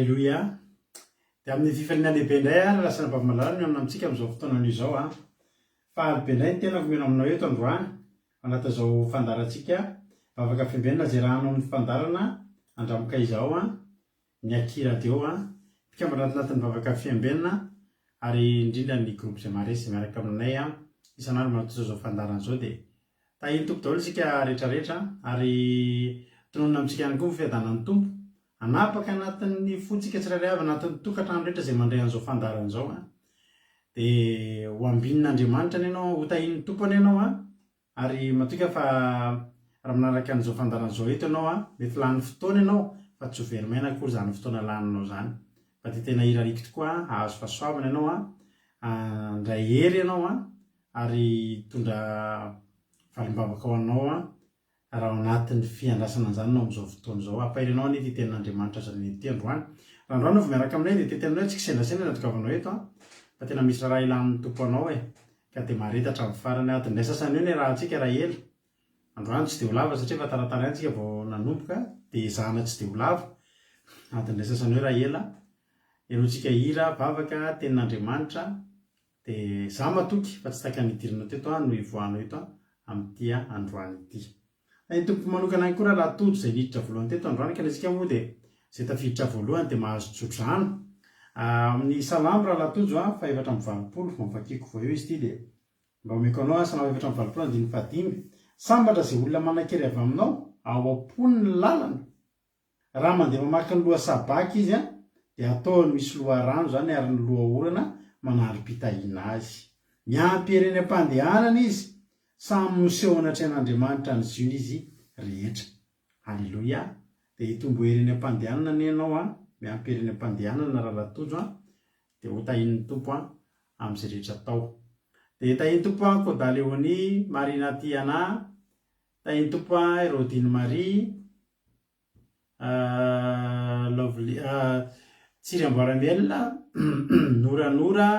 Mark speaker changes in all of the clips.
Speaker 1: Alleluia. Dia amin'ny fifaliana lehibe indray lasana bavamalala miamina amintsika amin'izao fotoana izao fa alibe indray ny tena komena aminao eto androany anatin'izao fandarantsika vavaka fiambenana zay raha hanao amin'ny fandarana andramoka izao ny akiradio mpikambana anatin'ny vavaka fiambenana ary indrindra ny groupe zay maresy miaraka aminay isan'andro manatosa zao fandarana zao dia tahiny tompo daholo isika rehetrarehetra ary tononona amintsika ihany koa ny fiadanan'ny tompo anapaka anatin'ny fontsika tsirairay avy anatin'ny tokantrano rehetra zay mandray an'izao fandarana zao dia ho ambinin'Andriamanitra ny ianao ho tahin'ny tompony ianao ary matoka fa raha manaraka an'izao fandarana zao eto ianao mety lany fotoana ianao fa tsy ho very maina akory zany fotoana laninao zany fa dia tena irariky tokoa ahazo fahasoavana ianao andray hery ianao ary tondra valimbavaka ho anao raha anatin'ny fiandrasana an'izany anao amin'izao fotoana izao ampahirianao ny ity tenin'Andriamanitra zany ity androany raha androany no miaraka aminay dia tetenao tsy kisendrasena natokovanao eto fa tena misy raha ilan'ny tompo anao ka dia maharetatra amin'ny farany adiny sasany eo ny raha antsika raha ela androany tsy dia ho lava satria fa taratara antsika vao nanomboka dia zana tsy dia ho lava adiny sasany eo raha ela ianontsika hira vavaka tenin'Andriamanitra dia za matoky fa tsy taka nidirinao teto no ivoanao eto amin'ity androany ity ny tompo manokana any koa raha tojo zay niditra voalohany teto androany ka antsika moa dia zay tafiditra voalohany dia mahazo tsodrano amin'ny salamo raha latojo fa 720 mafakiko vao eo izy ity dia mba omeko anao salamo 720 andiny fahadimy sambatra zay olona manan-kery avy aminao ao am-pony ny lalana raha mandeha mamaky ny loha sabaky izy dia ataony misy loha rano zany ary ny loha orana manaro-pitahiana azy miampy ereny am-pandehanana izy samy miseho anatrehan'Andriamanitra ny ziony izy rehetra. Alleluia. Dia hitombo ereny am-pandehanana ny ianao miampy ereny am-pandehanana raha latojo dia ho tahin'ny tompo amin'izay rehetra atao. Dia tahin'ny tompo Kodaleoni, Marina Tiana, tahin'ny tompo Rodine Marie, Tsiriamboaramel, Noranora,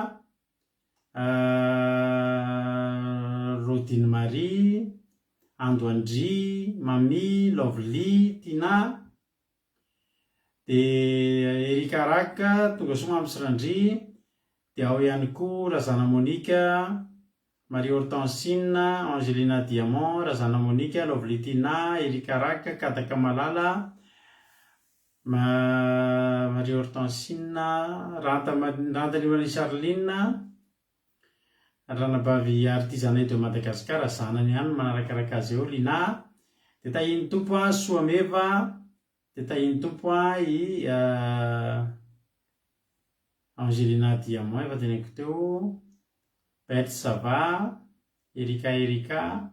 Speaker 1: Rodine Marie, Andoandry, Mami, Lovely, Tina, dia Erika Raka, tonga soma amin'ny Sirandry, dia ao ihany koa Razana Monika, Marie Hortensine, Angelina Diamant, Razana Monika, Lovely Tina, Erika Raka, Kadaka Malala, Marie Hortensine, Rantany Charline, ranabavy artisanay de Madagasikara zanany ihany manarakaraka azy eo Lina, dia tahin'ny tompo Soameva, dia tahin'ny tompo i Angelina Diamant efa teneniko teo, Beth Sava, Erika,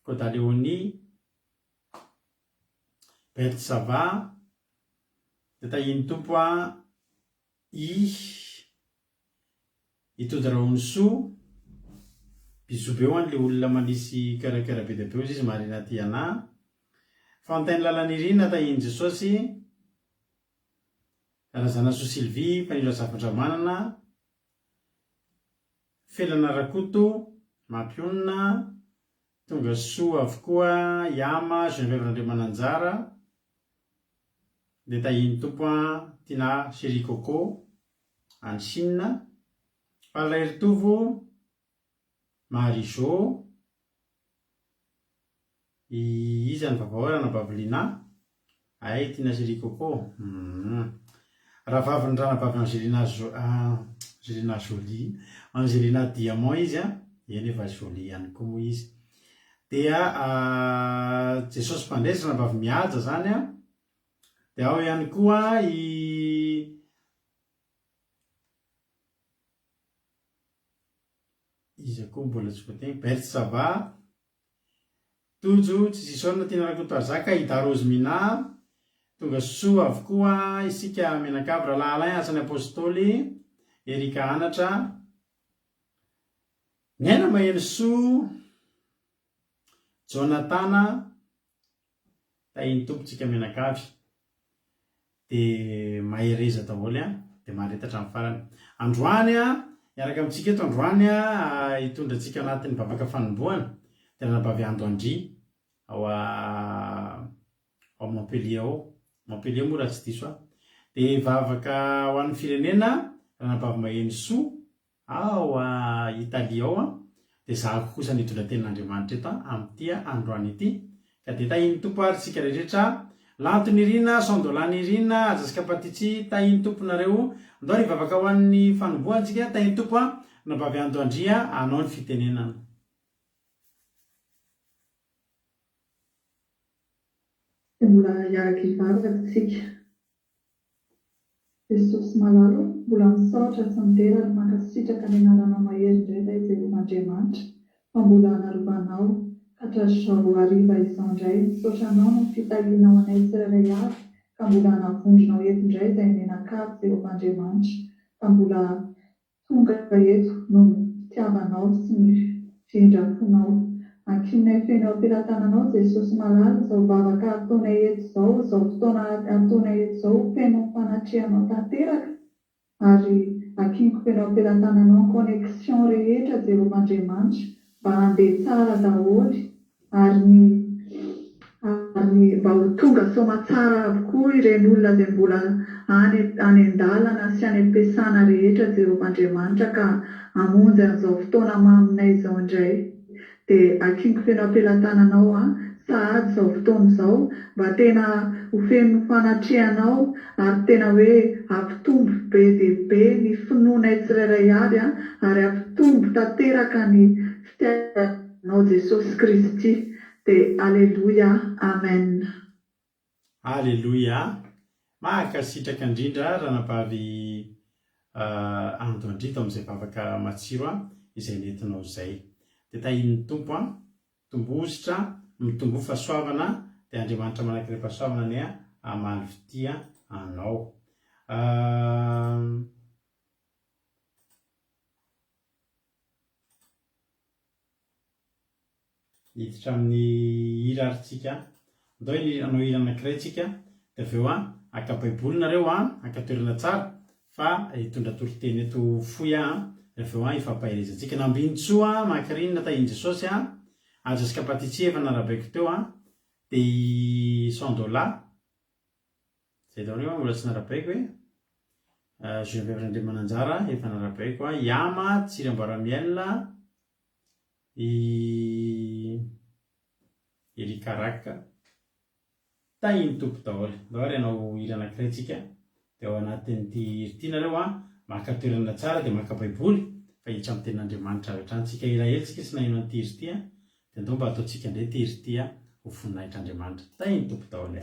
Speaker 1: Kodaleoni, Beth Sava, dia tahin'ny tompo itody Raonso, bisobe eo le olona manisy karakara be dia be izy Marina Tiana, Fantainy Lalanirina tahin'i Jesosy, Razana So Sylvie, Mpanilo Zavatra Manana, Felana Rakoto, Mampionina, tonga soa avokoa Yama, Geneviève Andriamananjara, dia tahin'ny tompo Tina Chéri Coco, Ansinina, Palairy Tovo, Marijo, izy any vavaorana Bavelina, ay Tina Chéri Coco, raha vaviny ranabavy Angelina Jolie, Angelina Diamant izy eny efa Jolie ihany koa moa izy. Dia Jesosy Mpandresy ranabavy mihaja zany dia ao ihany koa izy koa mbola tsy voategny Bert Sava, Tojo tsy sisona Tina Rakoto Azaka, Ida Rozmina, tonga soa avokoa isika menakavy Rahalahy Asany Apôstôly, Erika Anatra, Niaina Maheno Soa, Jonatana, tahin'ny tompontsika menakavy dia mahereza daholo dia maharetatra amin'ny farany. Androany miaraka amintsika eto androany hitondra antsika anatin'ny vavaka fanombohana dia ranabavy Andoandry ao Montpellier moa raha tsy diso dia vavaka ho an'ny firenena ranabavy-maheny soa ao Italia ao dia zahako kosa nitondra tenin'Andriamanitra eto amin'ity androany ity ka dia tahiny tompo ary tsika rehetra lantony irina sandolany irina azaskapatitsy tahiny tomponareo andao ry vavaka ho an'ny fanombohantsika tahiny tompo nabavy ando andria anao ny fitenenana.
Speaker 2: Mbola hiaraka ivavakatsika. Jesosy malalo, mbola misaotra sy midera ary mankasitraka ny anaranao mahery indray ilay Jehovahandriamanitra, fa mbola hanarovanao ka hatratrao hariva izao indray. Misaotra anao no fitahianao anay tsirairay avy, ka mbola hanavondronao eto indray izay menakavy Jehovahandriamanitra, ka mbola tonga eto no fitiavanao sy ny findrafonao. Ankinay feno am-pilatananao Jesosy malala, izao vavaka ataonay eto izao, izao fotoana ataonay eto izao, feno fanatrehanao tanteraka, ary ankiniko feno am-pilatananao ny connexion rehetra Jehovahandriamanitra mba handeha tsara daholo ary mba ho tonga soamatsara avokoa ireny olona izay mbola any an-dalana sy any am-piasana rehetra Jehovahandriamanitra ka hamonjy an'izao fotoana maminay izao indray. Dia ankiniko feno am-pilatananao sahady izao fotoana izao mba tena ho feno fanatrehanao ary tena hoe ampitombo be dia be ny finoanay tsirairay avy ary ampitombo tanteraka ny fitiavanao Jesosy Kristy. Dia aleluia, amen.
Speaker 1: Aleluia. Mahakasitraka indrindra ranabavy ando andrito amin'izay vavaka matsiro izay nentinao izay. Dia tahin'ny tompo tombositra mitombo fahasoavana dia Andriamanitra manakireo fahasoavana ny amaly fitia anao. Hiditra amin'ny hira aritsika andao anao hira anankiray tsika dia aveo akabaiboly nareo ankatoerana tsara fa hitondra toriteny eto foy aveo ifampahirezantsika nambinitsoa mankirinina tahin'i Jesosy azaskapatitsy efa narabaiko teo dia sandola zay daonio mbola tsy narabaiko Geneviève André Mananjara efa narabaiko Yama Tsirambaramiel Erikaraka tahiny tompo daholo ndao ary anao hira anankiray tsika dia ao anatin'ity ity nareo mankatoerana tsara dia makabaiboly fa hitra amin'ny tenin'Andriamanitra rehetra antsika hira hely tsika sy nahino an'ity ity dia ndao mba ataontsika indray ity ity ho voninahitran'Andriamanitra tahiny tompo daholo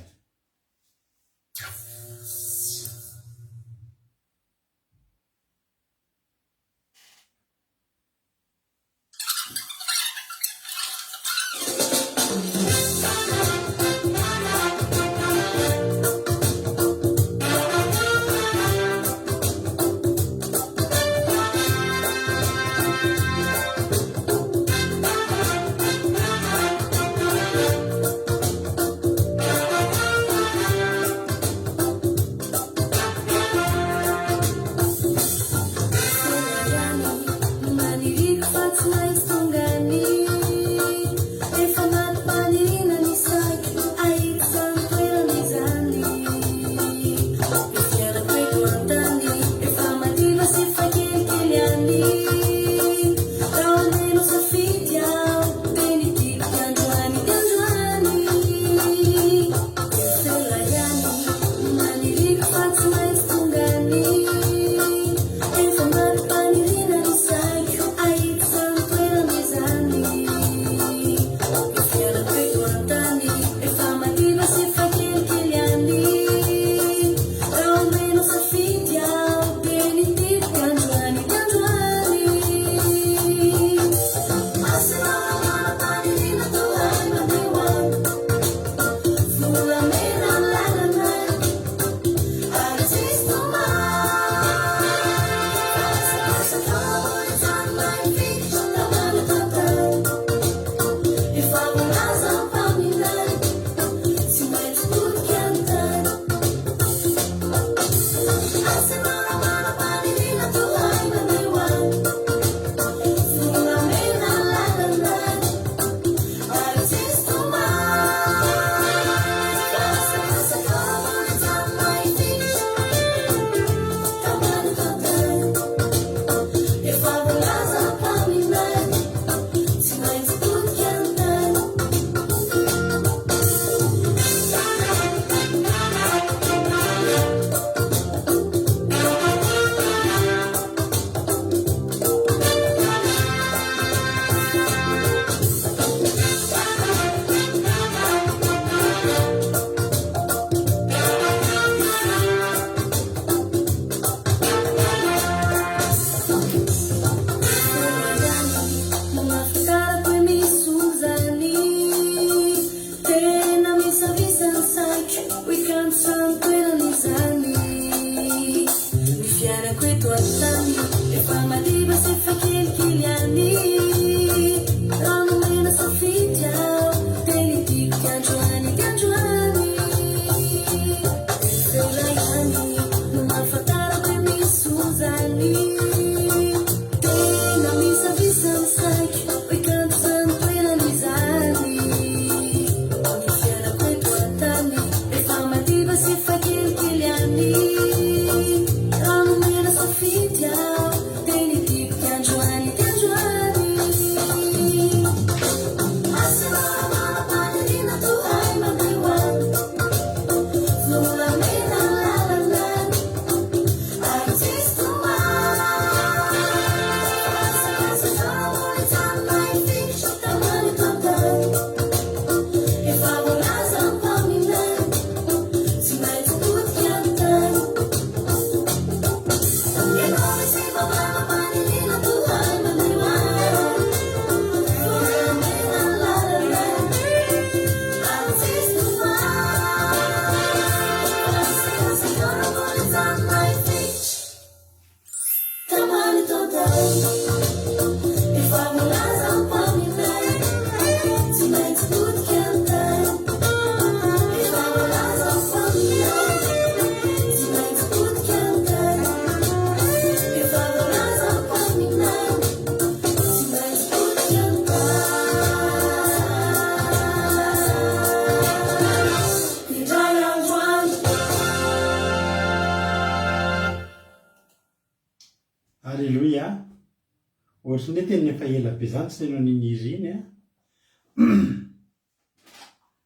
Speaker 1: ohatrany hoe tena efa ela be zany tsy neno an'iny iriny a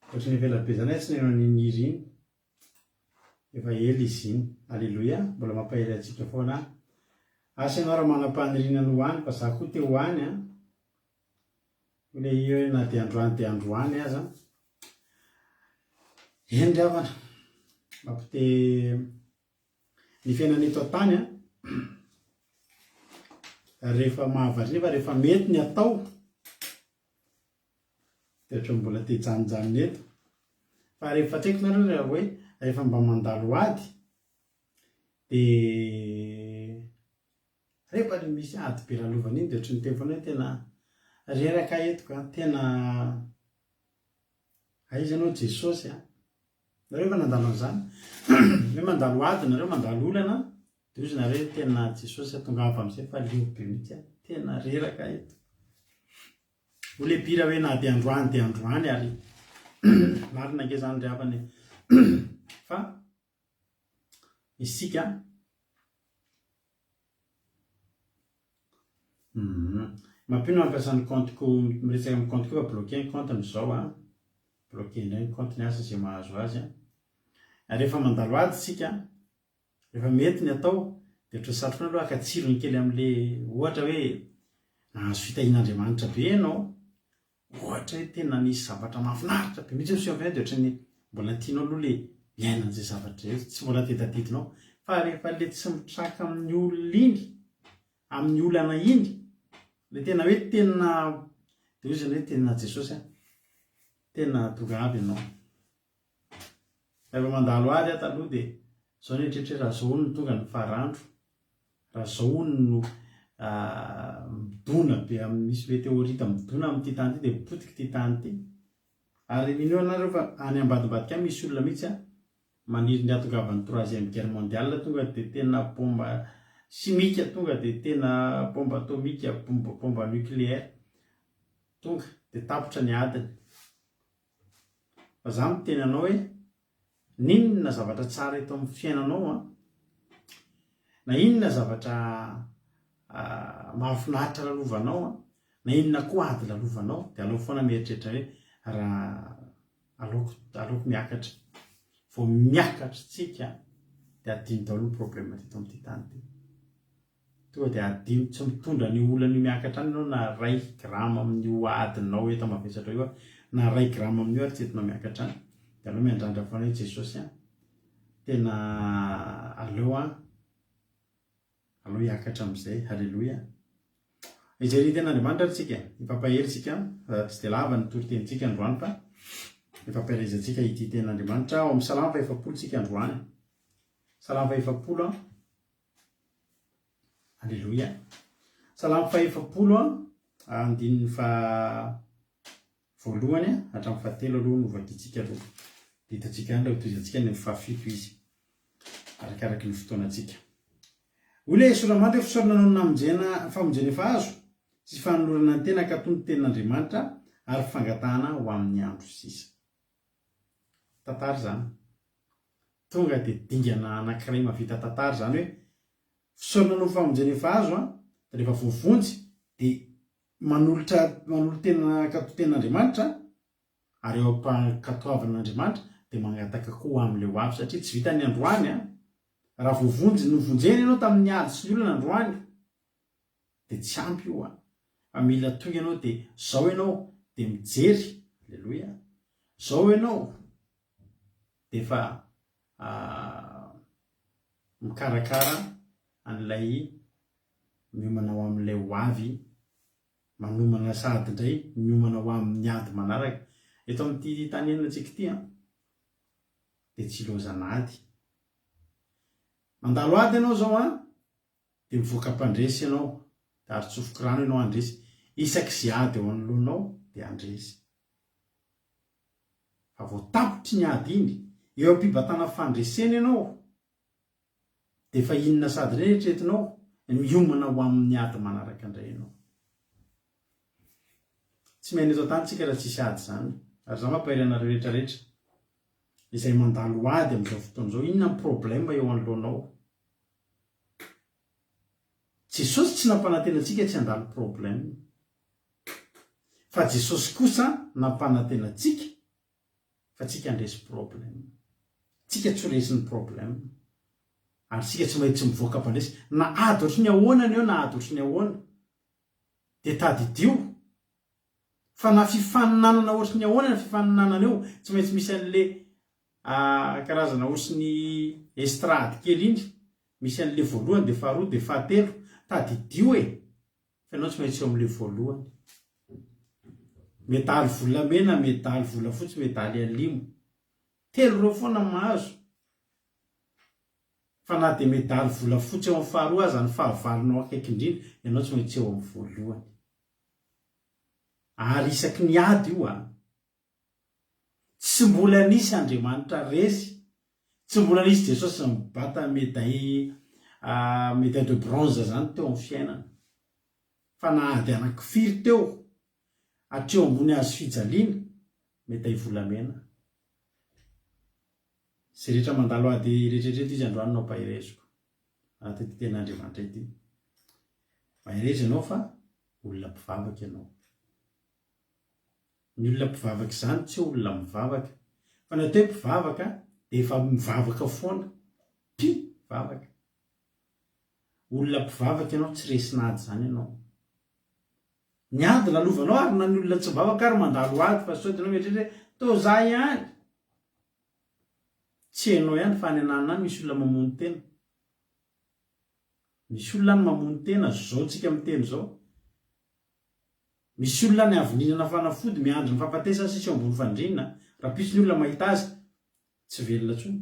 Speaker 1: ohatrany efa ela be zany tsy neno an'iny iriny efa ela izy iny. Alleloia, mbola mampahely antsika foana asa ianao raha manam-paniriana ny hoany fa za koa te hoany a le io na de androany aza eny ravana mampite ny fiainana eto an-tany a rehefa mahavariana fa rehefa mety ny atao de ohatra mbola te hijanojano eto fa rehefa tsaiko nareo raha hoe rehefa mba mandalo ady de rehefa le misy ady be lalovana iny de ohatra ny tefona hoe tena reraka etiko a tena aiza anao Jesosy a nareo fa nandalo an'izany hoe mandalo ady nareo mandalo olana de ozy nareo tena Jesosy tongava am'izay fa leo be mihitsy a tena reraka eto ho le pira hoe na de androany ary marina nke zany ry havany fa isika mampino mampiasany compteko miresaka amin'ny compteko fa bloqué ny compte am'izao a bloqué indray ny compte ny asa zay mahazo azy a rehefa mandalo ady sika rehefa mety ny atao de ohatra satrona aloha akatsirony kely am'le ohatra hoe nahazo fitahin'Andriamanitra be ianao ohatra hoe tena nisy zavatra mahafinaritra be mihitsy sy de ohatra ny mbola tianao aloha le miainan'izay zavatra rehetra tsy mbola tetadidinao fa rehefa le tsy mitraka amin'ny olona iny amin'ny olana iny le tena hoe tena de ozy hoe tena Jesosy a tena tongavy ianao rehefa mandalo ady a taloha de zao ny eritreritry raha zao ny tonga ny farandro raha zao no midona be amin'ny misy metéorite midona amin'ity tany ity de mipotika ity tany ity ary mineo anareo fa any ambadimbadika misy olona mihitsy a maniry ny atongavan'ny 3e guerre mondiale tonga de tena bomba chimique tonga de tena bomba atomika bomba nucléaire tonga de tapotra ny adiny fa za miteny anao hoe ninona zavatra tsara eto amin'ny fiainanao a na inona zavatra mahafinaritra lalovanao a na inona koa ady lalovanao de aleo foana mieritreritra hoe raha aleoko miakatra vao miakatra tsika de adino daholo ny problème teto amin'ity tany ty tonga de adino tsy mitondra ny olana io miakatra any ianao na 1 grama amin'io adinao eto mavesatra io a na 1 grama amin'io ary tsy entinao miakatra any de aleo miandrandra foana hoe Jesosy a tena aleo hiakatra am'izay. Halleloia, ijery ten'Andriamanitra tsika ipampahery tsika tsy de lava ny toritentsika androany fa ifampahirizatsika ity ten'Andriamanitra ao amin'ny salama 7 tsika androany salama 7 Halleloia, salama 7 andininy fa voalohany hatramin'ny fahatelo aloha no vakitsika aloha de hitatsika any raha hotoizantsika ny fahafito izy arakaraky ny fotoanatsika. Ole solamandry fisorana anao namonjena famonjena efa azo sy fanolorana ny tena ka toy ny ten'Andriamanitra ary fangatahana ho amin'ny andro sisa. Tantara zany tonga de dingana anankiray mavita tantara zany hoe fisorana anao famonjena efa azo de rehefa voavonjy de manolo tena ka toy ten'Andriamanitra ary eo ampankatoavan'Andriamanitra de mangataka koa amin'le ho avy satria tsy vita ny androany raha voavonjy novonjena ianao tamin'ny ady sy ny olana androany de tsy ampy io fa mila tonga ianao de zao ianao de mijery. Halleloia, zao ianao de fa mikarakara an'ilay miomana ho amin'ilay ho avy manomana sady indray miomana ho amin'ny ady manaraka eto amin'ity tanenina antsika ity de tsy ilozana ady mandalo ady ianao zao de mivoaka mpandresy ianao de ary tsofoky rano ianao andresy isaky zay ady eo anoloanao de andresy fa vao tapotry ny ady iny eo am-pibatana fandresena ianao de fa inona sady re eritreretinao miomana ho amin'ny ady manaraka indray ianao. Tsy mahay eto tany tsika raha tsisy ady zany ary za mampahery anareo rehetrarehetra izay mandalo ady amin'izao fotoana izao inona ny problème eo anoloanao Jesosy tsy nampanantena antsika tsy handalo problème fa Jesosy kosa nampanantena antsika fa tsika handresy problème. Tsika tsy horesiny problème ary tsika tsy maintsy mivoaka mpandresy na ady ohatry ny ahoana ny eo na ady ohatry ny ahoana de tadidio fa na fifaninanana ohatry ny ahoana ny fifaninanana eo tsy maintsy misy an'le karazana ohatry ny estrady kely iny misy an'le voalohany de faharoa de fahatelo tadidio fa ianao tsy maintsy eo am'le voalohany. Medaly volamena, medaly volafotsy, medaly alimo, telo reo foana mahazo. Fa na de medaly volafotsy eo amin'ny faharoa aza ny fahavalonao akaiky indrindra ianao tsy maintsy eo amin'ny voalohany. Ary isaky ny ady io tsy mbola nisy Andriamanitra resy, tsy mbola nisy Jesosy mibata médaille de bronze zany teo amin'ny fiainana. Fa na ady anankifiry teo hatreo ambony hazo fijaliana médaille volamena. Zay rehetra mandalo ady rehetrarehetra izy androany nao mpahireziko anaty ten'Andriamanitra ity. Mahirezy ianao fa olona mpivavaka ianao. Ny olona mpivavaka izany tsy olona mivavaka fa natao hoe mpivavaka de efa mivavaka foana mpivavaka. Olona mpivavaka ianao tsy resina ady zany ianao. Ny ady lalovanao ary na ny olona tsy mivavaka ary mandalo ady fa sao de ianao mieritreritra tô za ihany. Tsy hainao ihany fa any ananana any misy olona mamono tena. Misy olona any mamono tena zao tsika miteny zao. Misy olona ny avy nihinana fanafody miandry ny fahafatesana sisy eo ambony fandriana raha pisy ny olona mahita azy tsy velona intsony.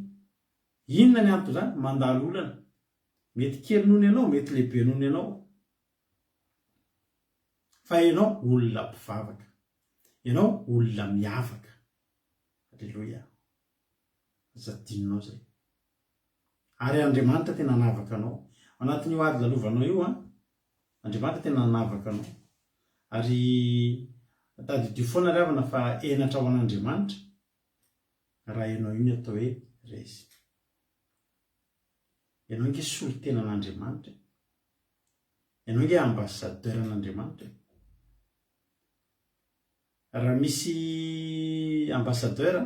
Speaker 1: Inona ny antony zany? Mandalo olana. Mety kely noho ny ianao, mety lehibe noho ny ianao. Fa ianao olona mpivavaka. Ianao olona miavaka. Alleluia. Zadinonao zay. Ary Andriamanitra tena nanavaka anao. Anatin'io ady lalovanao io Andriamanitra tena nanavaka anao. Ary tadidio foana ravana fa enatra ho an'Andriamanitra raha ianao io ny atao hoe resy. Ianao nge solon-tena an'Andriamanitra. Ianao nge ambassadeur an'Andriamanitra. Raha misy ambassadeur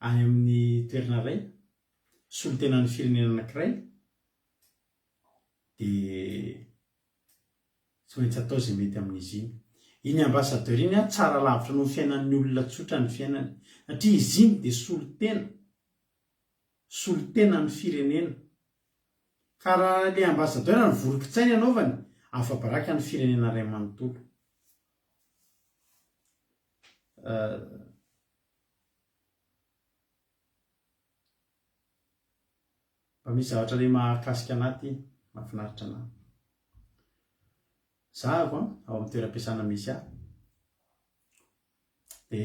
Speaker 1: any amin'ny toerana iray, solon-tenan'ny firenena anankiray, de tsy maintsy atao izay mety amin'izy iny. Iny ambassadeur iny tsara lavitra noho ny fiainan'ny olona tsotra ny fiainany. Satria izy iny de solon-tena ny firenena. Ka raha le ambassadeur ny voronkitsainy anaovany, afa-baraka ny firenena ray manontolo. Fa misy zavatra le mahakasika anaty mahafinaritra anahy. Zahako ao amin'ny toeram-piasana misy ahy. De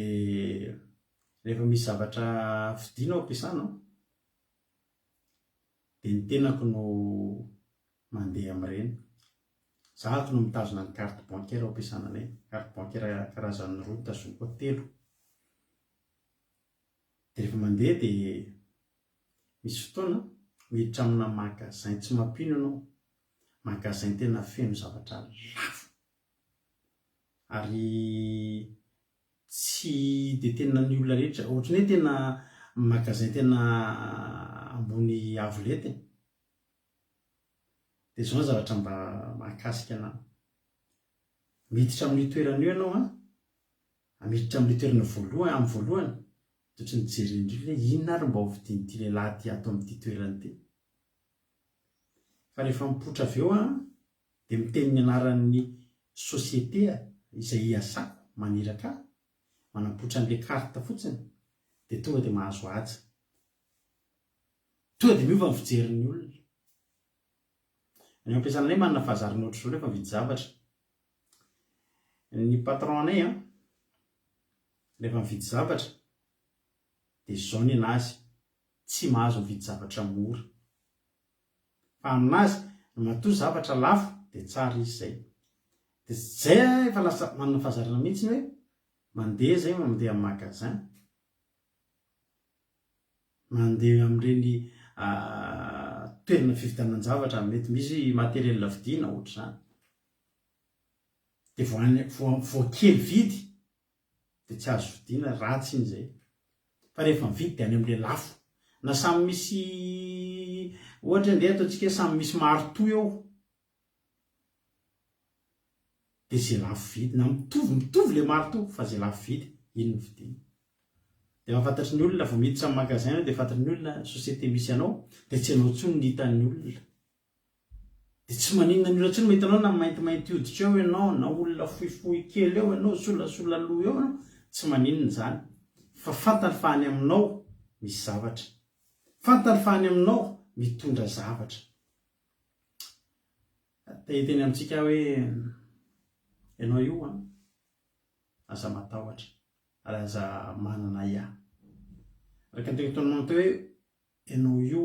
Speaker 1: rehefa misy zavatra vidiana ao am-piasana de ny tenako no mandeha amin'ireny. Zahako no mitazona ny carte bancaire ao am-piasananay. Carte bancaire karazany roa tazomiko telo. De rehefa mandeha de misy fotoana miditra amina magasin tsy mampino ianao. Magasin tena feno zavatra lafo. Ary tsy de tena ny olona rehetra. Ohatrany hoe tena magasin tena ambony avolety. De zao zavatra mba mahakasika anahy. Miditra amin'ny toerana io ianao miditra amin'ny toerana voalohany amin'ny voalohany. De ohatry ny jery indrindra hoe inona ary mba ho vidin'ity lehilahy ty ato amin'ity toerana ity. Fa rehefa mipoitra avy eo de miteny ny anaran'ny société izay iasako maniraka manampoitra an'le carte fotsiny de tonga de mahazo aja. Tonga de miova ny fijerin'ny olona. Any am-piasananay manana fahazarana ohatry zao rehefa mividy zavatra. Ny patron anay rehefa mividy zavatra de zao ny anazy, tsy mahazo mividy zavatra mora. Fa aminazy matoa zavatra lafo de tsara izy zay. De zay efa lasa manana fahazarana mihitsy hoe mandeha zay mandeha amin'ny magasin. mandeha amin'ireny toerana fividianan-javatra mety misy materiel vidiana ohatra zany de voakely vidy de tsy azo vidiana ratsy iny zay fa rehefa mividy de any amin'le lafo na samy misy ohatra ndeha ataontsika samy misy marito eo de zay lafo vidy na mitovy le marito fa zay lafo vidy iny no vidiana. De mahafantatry ny olona vao miditra amin'ny magasin de fantatry ny olona société misy anao de tsy anao tsony ny hitan'ny olona de tsy maninona ny olona tsony mahitanao na maintimainty hoditra eo ianao na olona fohifohy kely eo ianao solasola loha eo ianao tsy maninona zany fa fantany fa any aminao misy zavatra, fantany fa any aminao mitondra zavatra. Teny amintsika hoe ianao io aza matahotra ary aza manana ia araka ny tegnatoninao teo hoe ianao io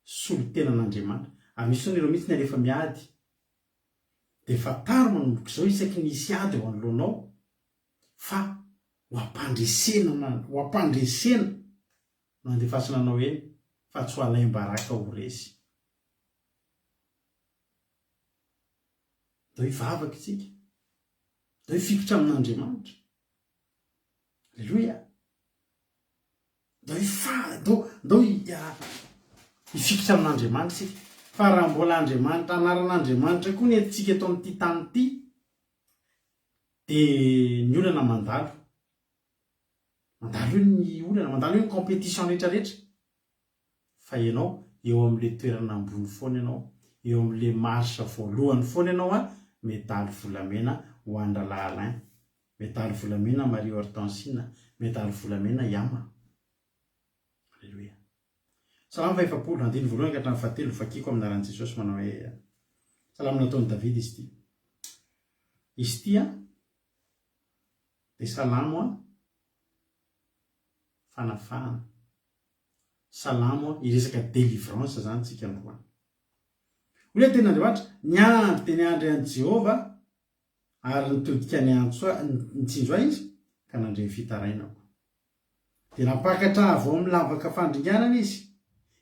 Speaker 1: solo-tenan'Andriamanitra ary misy ireo mihitsy ny rehefa miady de fataro manomboka izao isaky nisy ady eo anoloanao fa ho ampandresena no andefasana anao eny fa tsy ho alaim-baraka ho resy. Dao hivavaka isika, dao hifikitra amin'Andriamanitra, alleloia, dao hifikitra amin'Andriamanitra isika fa raha mbola Andriamanitra anaran'Andriamanitra koa ny antsika eto amin'ity tany ity de ny olana mandalo io ny olana mandalo io ny compétition rehetrarehetra fa ianao eo amin'le toerana ambony foana ianao eo amin'le marche voalohany foana ianao medaly volamena ho Andrala Alain, medaly volamena Marie Hortensine, medaly volamena Yama. Alleluia. Salamo faefapolo andiny voalohany ka hatramin'ny fahatelo vakiko aminaran'i Jesosy manao hoe salamo nataon'i David izy ity. Izy ity de salamo fanafahana. Salamo iresaka délivrance zany tsika androany. Olona ten'Andriamanitra niandry teny andry an' Jehova ary nitodika ny nitsinjo izy ka nandre fitarainako. De napakatra avy ao amin'ny lavaka fandringanana izy.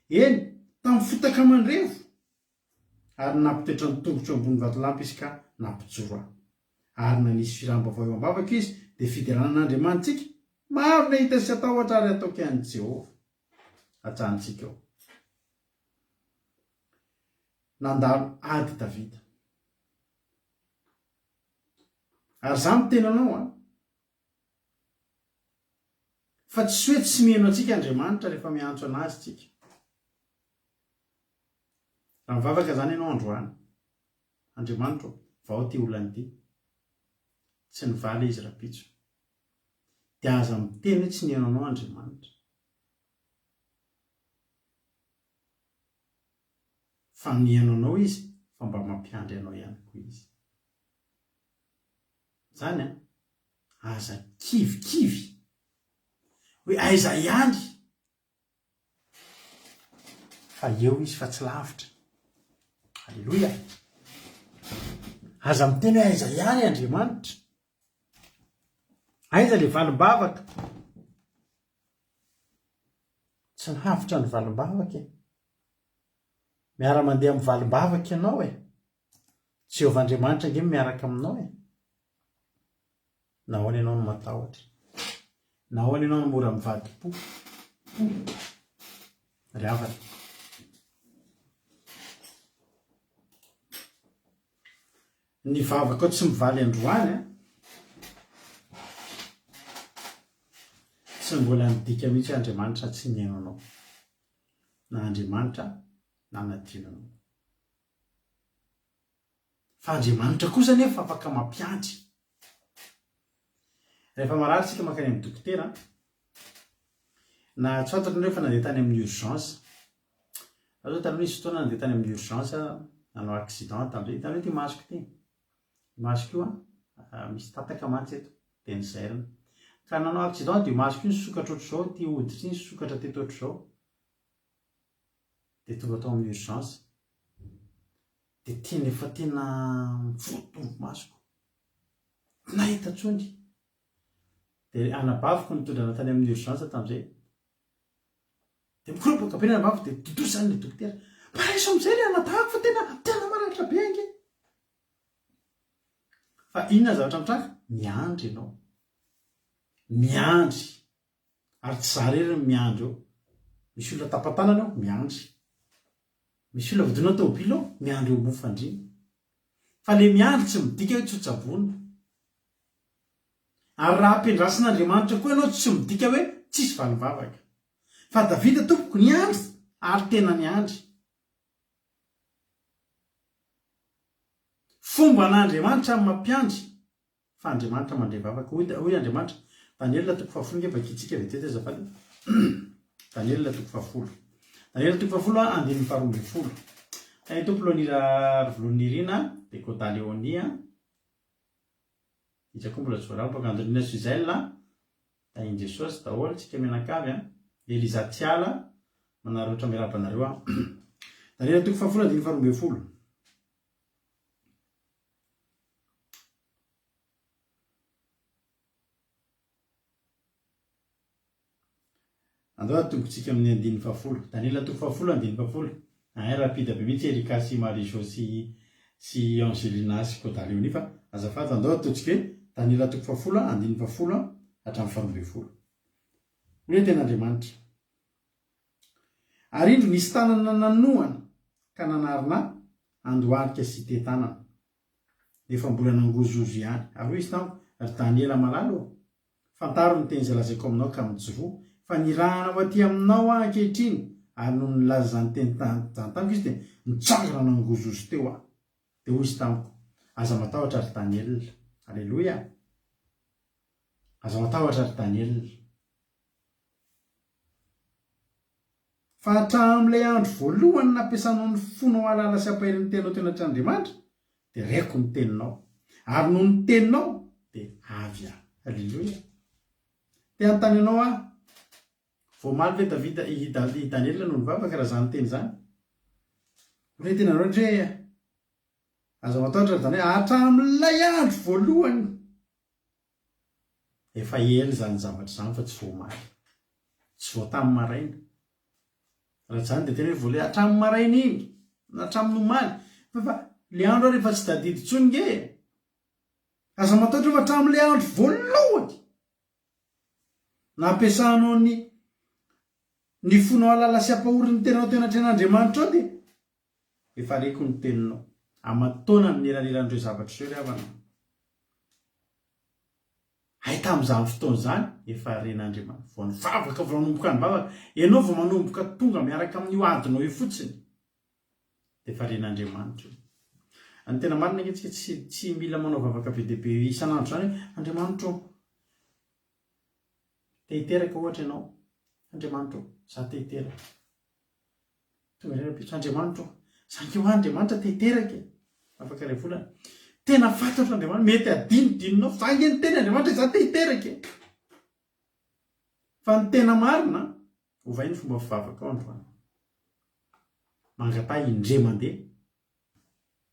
Speaker 1: Eny, tamin'ny fotaka mandrevo ary nampitoetra ny tongotra ambony vatolampy izy ka nampijoro ary nanisy firambavao eo ambavaka izy de fideranan'Andriamanitsika maro le hita sy atahotra ary ataoko an' Jehova atsahantsika eo. Nandalo ady Davida. Ary za miteny anao fa tsy hoe tsy miheno antsika Andriamanitra rehefa miantso anazy tsika. Raha mivavaka zany ianao androany, Andriamanitra vao ty olana ity tsy nivaly izy rapitso de aza miteny hoe tsy niheno anao Andriamanitra fa niheno anao izy fa mba mampiandry anao ihany koa izy. Zany aza kivikivy hoe aiza ihany fa eo izy fa tsy lavitra. Alleluia. Aza miteny hoe aiza ihany Andriamanitra, aiza le valim-bavaka, tsy nihavitra ny valim-bavaka miara mandeha amin'ny valim-bavaka ianao Jehovah-Andriamanitra nge miaraka aminao nahoana ianao no matahotra, nahoana ianao no mora mivadi-po ry havana. Ny vavaka tsy mivaly androany tsy mbola nidika mihitsy Andriamanitra tsy niheno anao na Andriamanitra na nadino anao. Fa Andriamanitra kosa nefa afaka mampiandry. Rehefa marary tsika mankany amin'ny dokotera na tsy fantatro rehefa nandeha tany amin'ny urgence. Azao taloha nisy fotoana nandeha tany amin'ny urgence nanao accident tandroy tany hoe ty masoko ty. Masoko io misy tataka mantsy eto de nizairina ka nanao accident de masoko io sokatra ohatr'izao, ty hoditra iny sokatra teto ohatr'izao de tonga tao amin'ny urgence de tena efa tena mivotombo masoko nahita tsony dia anabaviko nitondrana tany amin'ny urgence tamin'izay dia mikorobaka be ny anabaviko dia dodosany ny dokotera mba raiso amin'izay le anatahako fa tena maratra be ange fa inona zavatra mitraka miandry ianao miandry ary tsy zarery ny miandry eo misy olona tapatanana ao miandry misy olona vodina tômobily ao miandry eo mofandriny fa le miandry tsy midika hoe tsotsavona ary raha ampiandrasin'Andriamanitra koa ianao tsy midika hoe tsisy valivavaka fa Davida tompoko niandry ary tena niandry fomba n'Andriamanitra amin'ny mampiandry fa Andriamanitra mandray vavaka hoy Andriamanitra Daniela toko fahafolo nge vakitsika veteto azafady Daniela toko fahafolo Daniela toko fahafolo andininy faharoambin'ny folo ay tompo lonira volonirina de Kodaleonia izako mbola tsorabaka Andrina Suzella tainy Jesosy daholo tsika menakavy Eliza Tiala manarotra mirabanareo Daniela toko fahafolo andininy faharoambin'ny folo andao tombotsika amin'ny andininy fahafolo Daniela toko fahafolo andininy fahafolo rapide be mihitsy Erika sy Marie-Jo sy Angelina sy Kodaleonia fa azafady andao ataontsika hoe Daniela toko fahafolo andininy fahafolo hatramin'ny faharoambin'ny folo hoe ten'Andriamanitra ary indro nisy tanana nanohana ka nanarina andoharika sy tetanana nefa mbola nangozozo ihany avy eo izy tamiko ry Daniela malalo fantaro ny teny izay lazaiko aminao ka mijovo fa nirahana ho aty aminao ankehitriny ary no nilaza zany teny tamiko izy dia nitsangana nangozozo teo dia hoy izy tamiko aza matahotra ry Daniela alleloia aza matahotra ry Daniela fa hatramin'ilay andro voalohany nampiasanao ny fonao alala sy ampahery ny tenao teo anatr'Andriamanitra dia raiko ny teninao ary no ny teninao dia avy alleloia te anontany ianao voamaly ve Davida i Daniela no nivavaka raha zany teny zany hoe tena nareo hoe aza matahotra ry Daniela hatramin'ilay andro voalohany efa ela zany zavatra zany fa tsy voamaly tsy voatamin'ny maraina raha zany dia tena hoe voale hatramin'ny maraina iny na hatramin'ny omaly fa le andro rehefa tsy tadidy intsony nge aza matahotra fa hatramin'ilay andro voalohany nampiasanao ny fonao alala sy ampahory ny tenanao teo anatr'Andriamanitra ao dia efa reko ny teninao amatona ny neraniran'ireo zavatra ireo ry havana hay tamin'izany fotoana zany efa ren'Andriamanitra vao nivavaka vao manomboka nivavaka ianao vao manomboka tonga miaraka amin'ny adinao io fotsiny dia efa ren'Andriamanitra any tena marina antsika tsy mila manao vavaka be dia be isan'andro zany hoe Andriamanitra tehiteraka ohatra ianao Andriamanitra za tehiteraka tonga ray rapitso Andriamanitra zankeo Andriamanitra tehiteraka afaka ray volana tena fantatra Andriamanitra mety adinodinonao zange ny teny Andriamanitra za tehiteraka fa ny tena marina ovay ny fomba fivavaka ao androany mangatah indre mandeha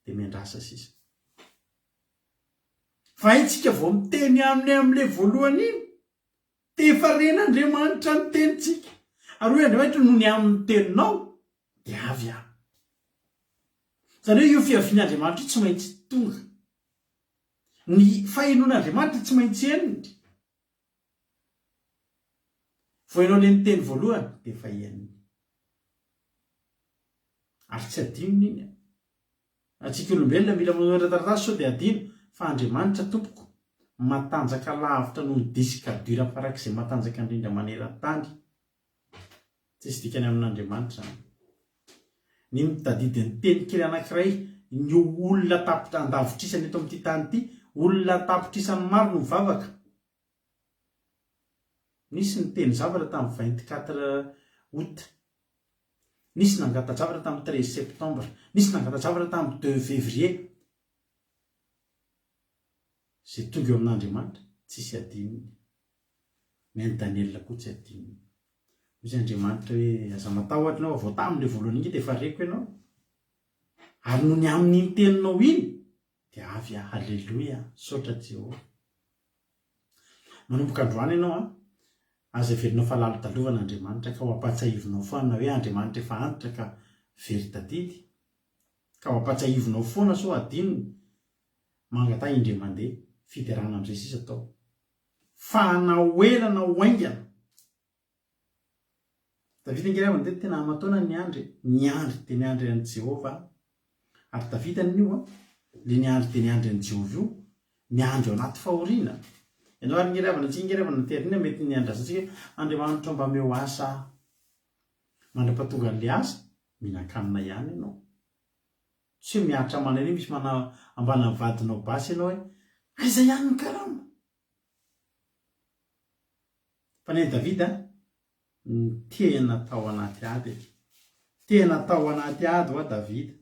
Speaker 1: dia miandrasa sisa fa itsika vao miteny amin'ilay voalohany iny efa ren'Andriamanitra ny tenitsika ary hoe Andriamanitra no ny amin'ny teninao dia avy zany hoe io fiavian'Andriamanitra tsy maintsy tonga ny fahenon'Andriamanitra tsy maintsy eniny vao ianao le niteny voalohany dia efa eniny ary tsy adino iny atsika olombelona mila manoatra taratasy sao dia adino fa Andriamanitra tompoko matanjaka lavitra noho ny disika dura farak'izay matanjaka indrindra maneran-tany tsisy dikany amin'Andriamanitra zany ny mitadidy ny teny kely anankiray ny olona andavotrisany eto amin'ity tany ity olona tapitrisany maro no mivavaka nisy ny teny zavatra tamin'ny 24 août nisy nangata zavatra tamin'ny 13 septembre nisy nangata zavatra tamin'ny 2 février zay tonga eo amin'Andriamanitra tsisy adinony meny Daniela koa tsy adinony misy Andriamanitra hoe aza matahotra ianao vao tamin'ilay voalohany iny dia efa reko ianao ary no ny amin'ny teninao iny dia avy alleloia saotra Jehovah manomboka androany ianao aza verinao fa lalo talovan'Andriamanitra ka ho ampatsahivinao foana hoe Andriamanitra efa antitra ka very tadidy ka ho ampatsahivinao foana so adinony mangata indre mandeha fiderana amin'izay sisa atao fa nao elana oaingana Davida ngeravana dia tena amataona ny andry dia ny andry an'i Jehova ary Davida n'io le ny andry dia ny andry an'i Jehova io ny andro anaty fahoriana ianao ary ngeravana tsy ngeravana terina mety ny andrasantsika Andriamanitra mba meo asa mandrapatonga an'le asa mihinan-kanina ihany ianao tsy hoe miaritra manary misy mana ambana vadinao basy ianao hoe aiza ihany ny karama fa ny Davida tena tao anaty ady tena tao anaty ady hoa Davida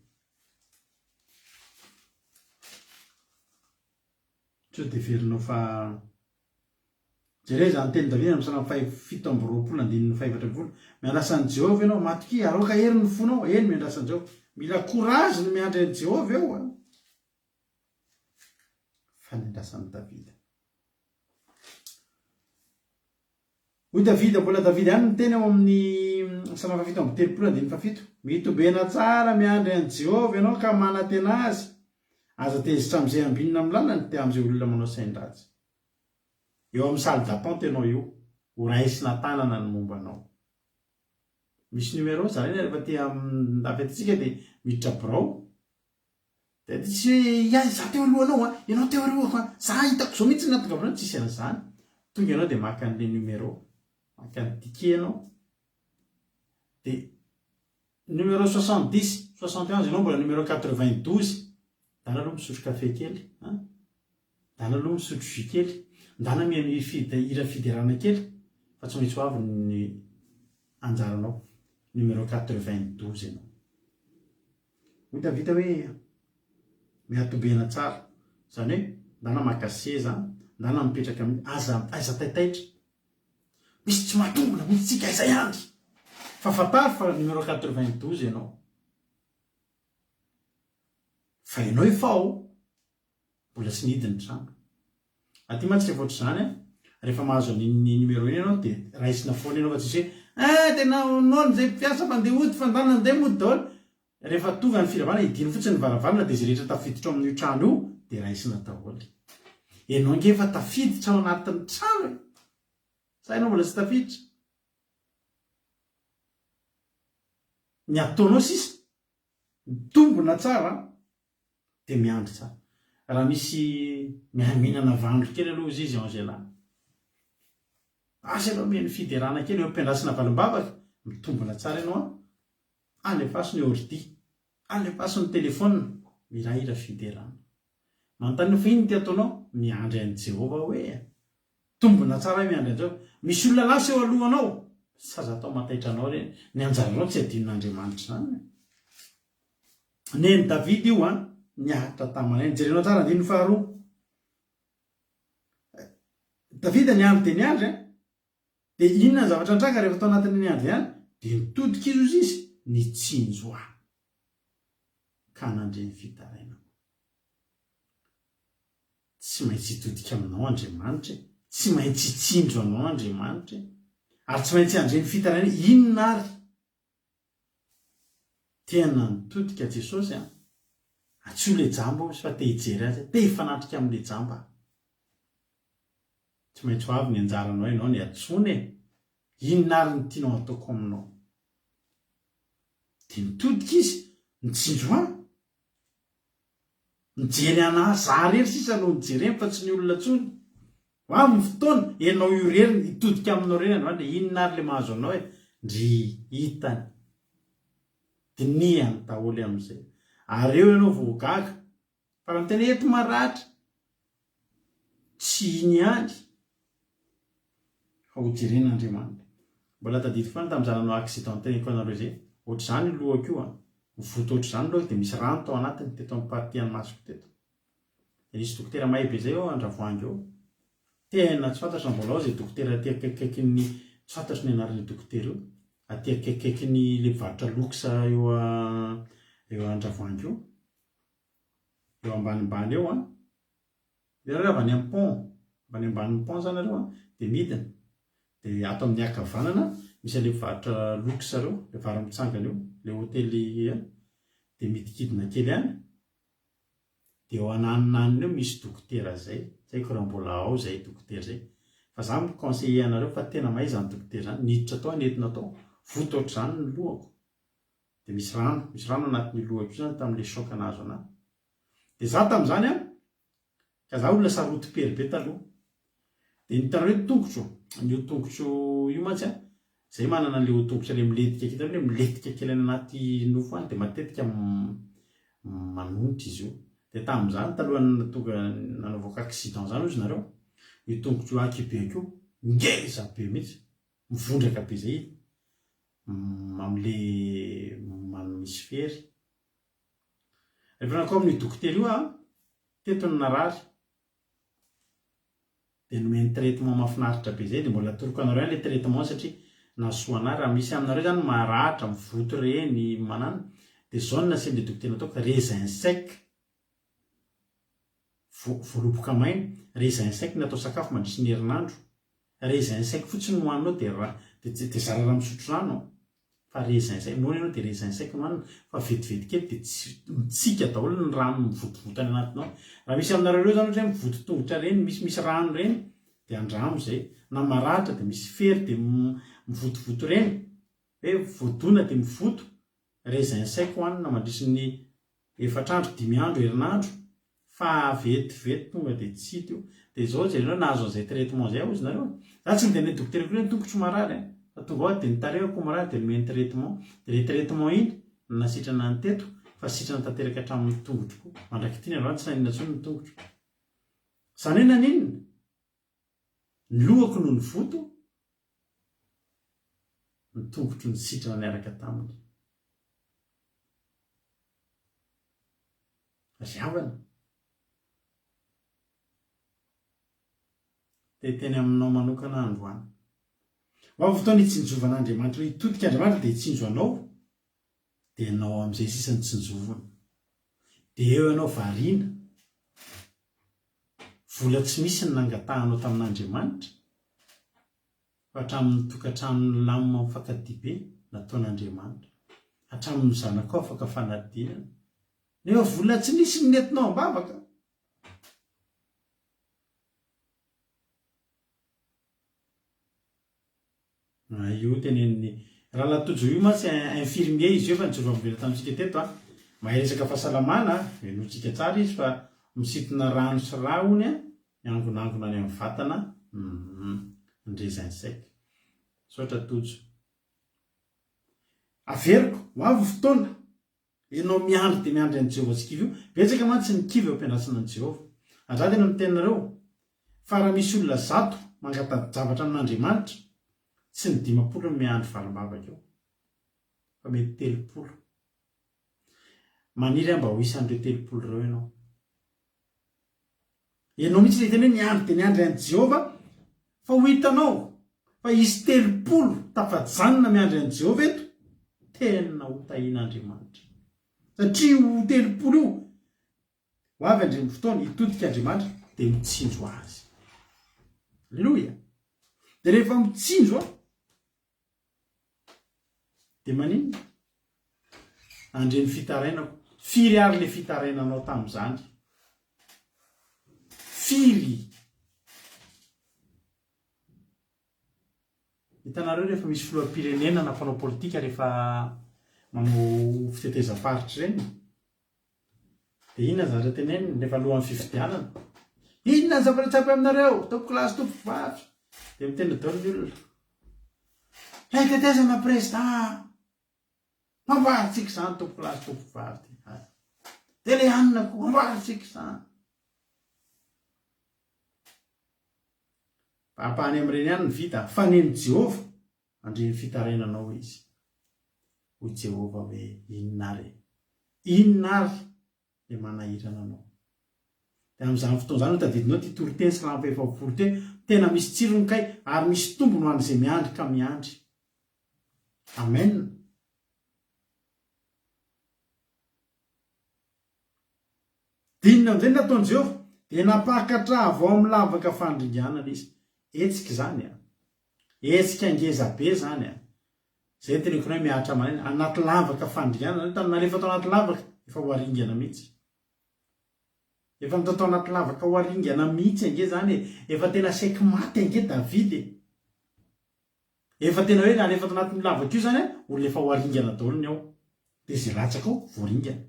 Speaker 1: tsy dia verinao fa jereo zany teny Davida am'sana 7:20 miandrasan'i Jehova ianao matoky aroka hery ny fonao eny miandrasan'i Jehova mila courage ny miandry an'i Jehova eo fa niandrasan'i Davida hoy Davida mbola Davida ihany ny teny ao amin'ny Salama 7:37 mitobena tsara miandry an'i Jehova ianao ka manantena azy aza tezitra amin'izay ambinina amin'ny lalany te amin'izay olona manao sain-dratsy eo amin'ny salle d'attente ianao io ho raisina tanana ny mombanao misy numéro zareny rehefa te afetintsika dia miditra birao dia tsy hoe za teo alohanao ianao teo aroa za hitako zao mihitsy natonga aminao tsisy an'izany tonga ianao dia maka an'le numéro maka ny ticket ianao dia numéro 70 61 ianao mbola numéro 92 dana aloha misotro kafe kely dana aloha misotro jus kely ndana mihaino hira fiderana kely fa tsy maintsy ho avy ny anjaranao numéro 92 ianao hoy Davida hoe miatobena tsara zany hoe ndana maka seza ndana mipetraka aiza taitaitra misy tsy matombona misy tsika aiza ihany fa fatary fa numéro 92 ianao fa ianao efao mbola tsy nidiny trano aty mantsy rehefa ohatr' zany rehefa mahazo ny numéro iny ianao dia raisina foana ianao fa tsisy hoe tena nao zay mpiasa mandeha ody fa ndana andeha mody daholo rehefa tonga ny firavana idiny fotsiny ny varavarana dia zay rehetra tafiditra ao amin'io trano io dia raisina daholo ianao ngefa tafiditra ao anatin'ny trano sa ianao mbola tsy tafiditra ny ataonao sisa mitombona tsara dia miandry tsara raha misy mihinana vandro kely aloha izy an'izay lahy asa ianao miheno fiderana kely eo ampiandrasina valim-bavaka mitombona tsara ianao alefaso ny ordi alefaso ny telefona mirahira fiderana manontany fa iny ty ataonao miandry an'i Jehova hoe tombona tsara miandry an'i Jehova misy olona lasa eo alohanao saza atao mataitra anao reny ny anjaranao tsy adinon'Andriamanitra zany neny Davida io niahitra tamanay jerenao tsara andiny faharoa Davida niandry dia niandry dia inona ny zavatra antraka rehefa tao anatin'ny niandry ihany dia nitodika izy izy nitsinjo ka nandreny fitaraina tsy maintsy hitodika aminao Andriamanitra tsy maintsy hitsinjo anao Andriamanitra ary tsy maintsy handreny fitaraina inona ary tena nitodika Jesosy tsy ho le jamba fa te hijery azy te hifanatrika amin'le jamba tsy maintsy ho avy ny anjaranao ianao ny atsony inona ary ny tianao ataoko aminao dia nitodika izy nitsinjo nijery anazy za rery sisa aloha nijereny fa tsy ny olona tsony ho avy ny fotoana ianao io rery hitodika aminao reny androany dia inona ary le mahazo anao ndry hitany dia niany daholo amin'izay ary eo ianao voagaga fa raha tena eto maratra tsy iny ihany fa ho jeren'Andriamanitra mbola tadidy foana tamin'ny zananao accident teneko anareo zay ohatr' izany lohako io voto ohatr' izany lohako dia misy rano tao anatiny teto amin'ny party-any masoko teto dia nisy dokotera mahibe zay ao Andravoahangy eo tena tsy fantatro mbola ao zay dokotera aty akaikaiky ny tsy fantatro ny anaran'ny dokotera io aty akaikaiky ny le varotra loksa eo Andravoahangy io eo ambanimbany eo dia raha avy any amin'ny pont mba ny ambanin'ny pont zanareo dia midina dia ato amin'ny akavanana misy ale varotra luxe reo le vara mitsangana io le hotely dia midikidina kely any dia eo ananinaniny eo misy dokotera zay ko raha mbola ao zay dokotera zay fa za miconseiller anareo fa tena mahay zany dokotera zany niditra atao netina atao voto ohatr'izany ny lohako dia misy rano anatin'ny lohako io zany tamin'le choc nazo anahy dia za tamin'izany ka za olona saroty peribe taloha dia nitanareo io tongotro io mantsy zay manana an'le tongotra le miletika kely le miletika kely anaty nofo any dia matetika manonitra izy io dia tamin'izany talohany tonga nanaovako accident zany ozy nareo io tongotro io akibeko io ngeza be mihitsy mivondraka be zay am'le misy fery rehefa nakao amin'ny dokotera io tetony narary dia nomeny traitement mahafinaritra be zay dia mbola atoroko anareo any le traitement satria nahasoana raha misy aminareo zany maratra mivoto reny manana dia zao no nasen'le dokotera nataoko raisin sec voaloboka maina raisin sec natao sakafo mandritsy ny herinandro raisin sec fotsiny nohaninao dia zara raha misotro rano fa raisin sec nohana ianao dia raisin sec nohanina fa vetivety kely dia mitsika daholo ny rano mivotovotany anatinao raha misy aminareo reo zany ohatra hoe mivoto tongotra reny misy rano reny dia andramo zay na maratra dia misy fery dia mivotovoto reny hoe voadona dia mivoto raisin sec hohanina mandritsy ny 4 andro 5 andro herinandro fa vetivety tonga dia tsy hita io dia zao zay nareo nahazo an'izay traitement zay ozy nareo za tsy nidena dokotera koa hoe tongotro marary fa tonga ao dia nitarehako marary dia nomeny traitement dia le traitement iny nasitrana ny teto fa sitrana tanteraka hatramin'ny tongotro koa mandraky ty ny androany tsy naninona intsony ny tongotro zany hoe naninona ny lohako no ny voto ny tongotro ny sitrana niaraka taminy ravana dia teny aminao manokana androany ho avy fotoana hitsinjovan'Andriamanitra hoe hitodika Andriamanitra dia hitsinjo anao dia ianao amin'izay sisany tsinjovana dia eo ianao variana vola tsy misy ny nangatahanao tamin'Andriamanitra fa hatramin'ny tokantrano lamina mifankatia be nataon'Andriamanitra hatramin'ny zanakao afaka fanadinana nefa vola tsy misy ny nentinao ambavaka io teneniny raha latojo io mantsy infirmier izy io fa nijoro amivela tamintsika teto mahay resaka fahasalamana enotsika tsara izy fa misitona rano sy ra ony miangonangona any amin'ny vatana ny raisin sec sotra tojo averiko ho avy fotoana ianao miandry dia miandry an'i Jehovah tsy kivy io betsaka mantsy ny kivy eo ampiandrasana an'i Jehovah andrady eny amin'ny teninareo fa raha misy olona zato mangatady zavatra amin'Andriamanitra tsy ny 50 miandry valimbavaka eo fa mety 30 maniry mba ho isan'ireo 30 ireo ianao mihitsy le tena hoe niandry dia niandry an'i Jehovah fa ho hitanao fa izy 30 tafajanona miandry an'i Jehovah eto tena ho tahian'Andriamanitra satria ho 30 io ho avy andreny fotoana hitodika Andriamanitra dia mitsinjo azy alleloia dia rehefa mitsinjo dia maninona andreny fitarainako firy ary le fitarainanao tamin'izany firy hitanareo rehefa misy filoham-pirenena na mpanao politika rehefa manao fitetezam-paritra ireny dia inona ny zavatra teneniny rehefa alohan'ny fifidianana inona ny zavatra tsy ampy aminareo tompo kilasy tompo vavy dia miteny daholo ny olona fitetezana président mambaritsika izany tompo kilasy tompo vavy dia le anina koa mambaritsika izany ampahany amin'ireny ihany ny vita faneny Jehovah andreny fitarainanao izy ho Jehovah hoe inona ary dia manahirana anao dia amin'izany fotoana izany tadidinao ty toroteny sy raha efa voloteny tena misy tsirony kay ary misy tombony ho an'izay miandry ka miandry amen dinina amin'izay nataon'i Jehovah dia napakatra avao amin'ny lavaka fandringanana izy. Etsika zany a, etsika angeza be zany a. Zay teneko hoe miaritra manena anaty lavaka fandringanana nalefa tao anaty lavaka efa ho aringana mihitsy. Efa mitao anaty lavaka ho aringana mihitsy ange zany efa tena saiky maty ange Davidy. Efa tena hoe nalefa tao anaty lavaka io zany olona efa ho aringana daholo ny ao. Dia zay latsaka ao voaringana.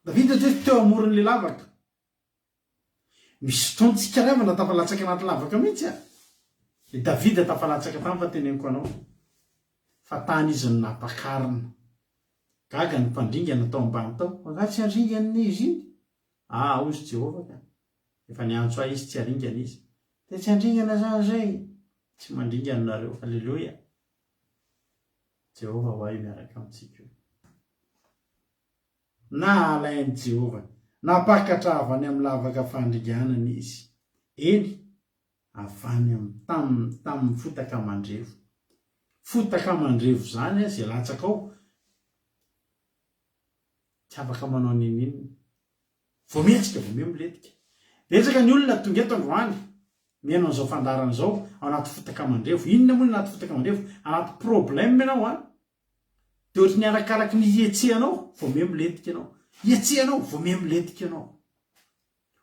Speaker 1: Davidy hoe teo amoron'le lavaka. Misy fotoana tsikarevana tafalatsaka anaty lavaka mihitsy a. Davidy tafalatsaka tamy fa teneniko anao. Fa tany izy no napakarina. Gaga ny mpandringana tao ambany tao. Mangatsy aringana izy iny. Ozy Jehova ka. Efa niantso ahy izy tsy aringana izy. Dia tsy andringana zany zay. Tsy mandringana nareo. Alleluia. Jehova ho ahy miaraka amintsika. Na alainy Jehova. Napakatra avy any amin'ny lavaka fandringanana izy. Eny. Avany tamin'ny fotaka mandrevo. Fotaka mandrevo zany zay latsaka ao. Tsy afaka manao ninina. Voametsika miletika. Betsaka ny olona tonga eto androany. Mihaino an'izao fandarana izao anaty fotaka mandrevo. Inona moa anaty fotaka mandrevo? Anaty problème ianao a. Dia ohatry ny arakaraky ny ietsehanao, vao miletika ianao. Ietsehanao, vao miletika ianao.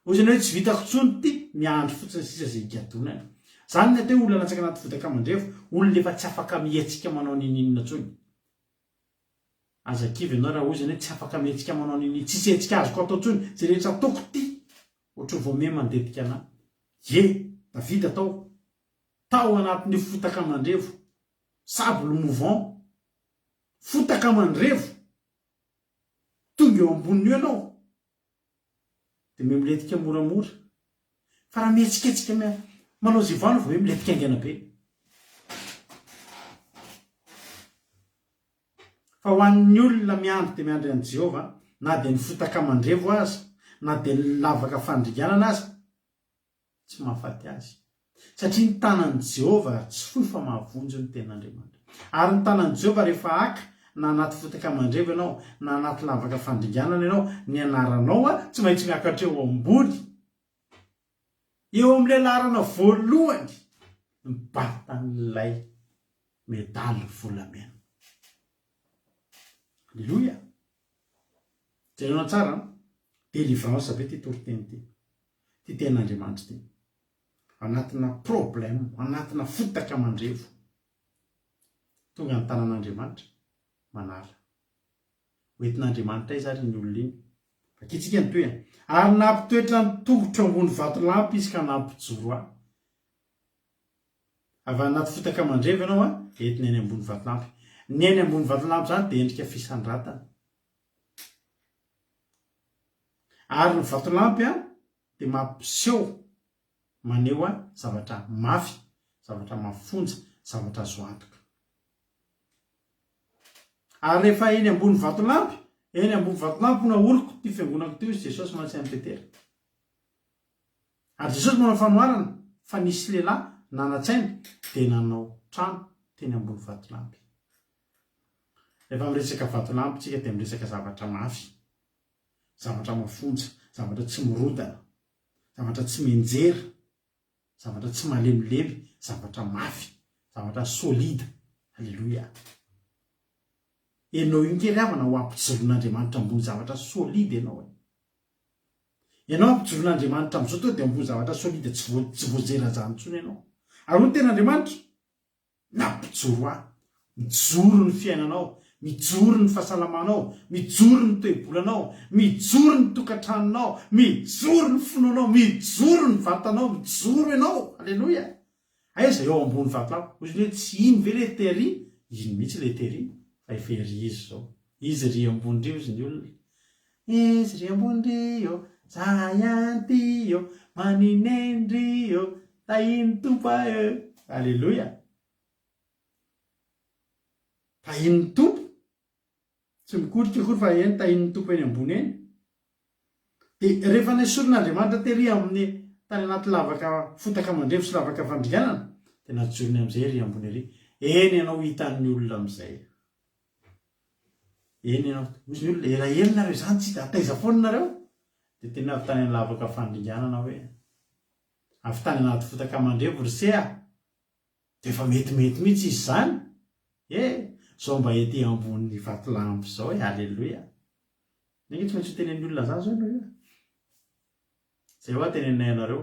Speaker 1: Ohatrany hoe tsy vitako tsony ty, miandro fotsiny sisa zay gadonana. Zany ny atao olona latsaka anaty fotaka mandrevo, olona efa tsy afaka mihetsika manao ninina tsony. Azakivy ianao raha ozy hoe tsy afaka mihetsika manao ninina, tsisy hetsika azoko atao tsony, zay rehetra ataoko ty, ohatry vao mandetika anahy. Davidy atao. Tao anatin'ny fotaka mandrevo. Sable mouvant. Fotaka mandrevo. Tonga eo amboniny eo ianao. Dia miletika moramora. Fa raha mihetsiketsiky manao zivano vao miletika aingana be. Fa ho an'ny olona miandry dia miandry an'i Jehova, na dia ny fotaka mandrevo azy, na dia ny lavaka fandringanana azy, tsy mahafaty azy. Satria ny tanan'i Jehova tsy fohy fa mahavonjy ny tenan'Andriamanitra. Ary ny tanan'i Jehova rehefa haka, na anaty fotaka mandrevo ianao, na anaty lavaka fandringanana ianao, ny anaranao tsy maintsy miakatra eo ambony. Eo amin'ilay larana voalohany mibatan'ilay medaly volamena. Alleluia. Jerena tsara, délivrance ve ty toriteny ty. Ty tenan'Andriamanitra ty. Anatina problème, anatina fotaka mandrevo. Tonga ny tanan'Andriamanitra manara. Hoentin'Andriamanitra izy ary ny olona iny. Fakitsika ny toy. Ary nampitoetra ny tongotra ambony vatolampy izy ka nampijoro ahy. Avy anaty fotaka mandrevo ianao a, entiny eny ambony vatolampy. Ny eny ambony vatolampy zany dia endrika fisandratana. Ary ny vatolampy a dia mampiseho maneho a zavatra mafy, zavatra mafonja, zavatra azo antoka. Ary rehefa eny ambony vatolampy na oriko ty fiangonako ty izy Jesosy Mantsy Petera. Ary Jesosy manao fanoharana fa nisy lehilahy nanatsaina dia nanao trano teny ambony vatolampy. Rehefa miresaka vatolampy tsika dia miresaka zavatra mafy, zavatra mafonja, zavatra tsy mirodana, zavatra tsy menjera, zavatra tsy malemilemy, zavatra mafy, zavatra solide. Alleluia. Ianao ingery avana ho ampijoroan'Andriamanitra ambony zavatra solide ianao. Ianao ampijoroan'Andriamanitra amin'izao toa dia ambony zavatra solide tsy voajera zany intsony ianao. Ary ny ten'Andriamanitra nampijoro ahy, mijoro ny fiainanao, mijoro ny fahasalamanao, mijoro ny toe-bolanao, mijoro ny tokantranonao, mijoro ny fononao, mijoro ny vatanao, mijoro ianao. Alleluia. Aiza eo ambony vatolampy. Ozy hoe tsy iny ve le tery? Iny mihitsy le tery. Fa efa ery izy zao. Izy ry ambony rio izy ny olona. Izy ry ambony rio, zayanty maninendry io, tahiny tompa eo. Alleluia. Tahin'ny tompo. Tsy mikodika kory fa eny tahin'ny tompo eny ambony eny. Dia rehefa nesoron'Andriamanitra tery amin'ny tany anaty lavaka fotaka mandrevo sy lavaka fandringanana, dia najorony amin'izay ry ambony ery. Eny ianao hitan'ny olona amin'izay. Eny ianao. Ozy ny olona elaela nareo zany tsy da ataiza foana nareo. dia tena avy tany lavaka fandringanana hoe avy tany anaty fotaka mandrevo rysea dia efa metimety mihitsy izy zany zao mba ety ambony vatolampy zao alleloia nge tsy maintsy tenen'ny olona zany zao ianao zay hoa tenenay anareo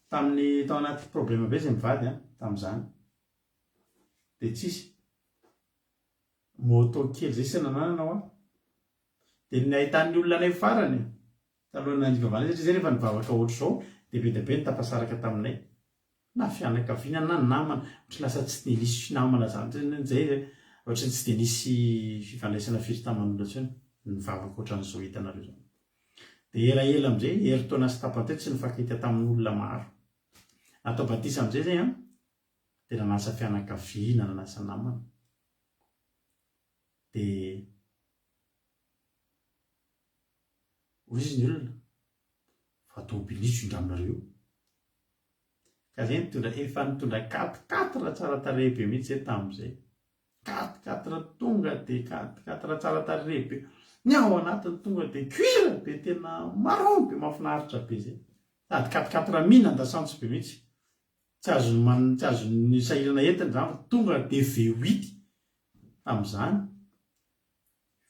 Speaker 1: tamin'ny tao anaty problema be zay mivady tamin'izany dia tsisy moto kely zay sy nanananao dia ny ahitan'ny olona anay farany talohany nandivavana satria zay rehefa nivavaka ohatr' zao dia be dia be ny tapasaraka taminay na fianakaviana na namana ohatry lasa tsy dia nisy finamana zany zay ohatry tsy dia nisy fifandraisana firy taman'olona ntsony nivavaka ohatran'izao hitanareo zao dia elaela amin'izay heritaona sy tapantety tsy nifankahita tamin'olona maro atao batisa amin'izay zay dia nanasa fianakaviana nanasa namana dia hoy izy ny olona fa tobiliso indraminareo ka zay efa nitondra 4 tsara tarehibe mihitsy zay tamin'izay 4 tonga dia 4 tsara tarehibe ny ao anatiny tonga dia cuire be tena marron be mahafinaritra be zay sady 4 minan-dasantsy be mihitsy tsy azo ny sahirana entiny zany tonga dia V8 tamin'izany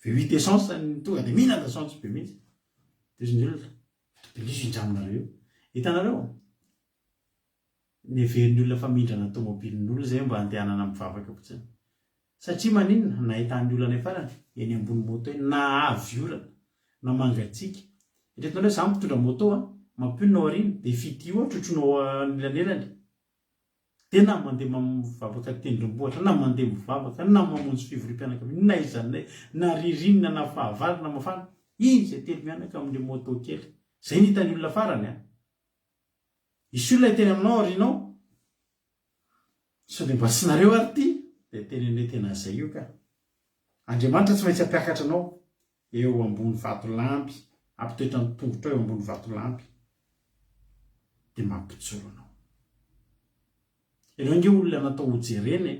Speaker 1: V8 essence tonga dia minan-dasantsy be mihitsy dia izy ny olona tobiliso indraminareo hitanareo ny heverin'ny olona fa mindrana tomobilin'olona zay mba handehanana mivavaka fotsiny satria maninona nahitany olana farany eny ambony moto eny na avy olana na mangatsika iretonao hoe za mitondra moto mampionao ariny dia fitio trotronao nilanelany dia na mandeha mivavaka tendrombohitra na mandeha mivavaka na mamonjy fivorim-pianakaviana na izanay na ririnina na fahavalo na mafana iny zay telo mianaka amin'ny moto kely zay nitany olona farany isy olona hiteny aminao arinao so dia mba sy nareo ary ty dia tenenle tena zay io ka Andriamanitra tsy maintsy hampiakatra anao eo ambony vatolampy ampitoetra ny tongotra eo ambony vatolampy dia mampijoro anao ianao nge olona natao hojereny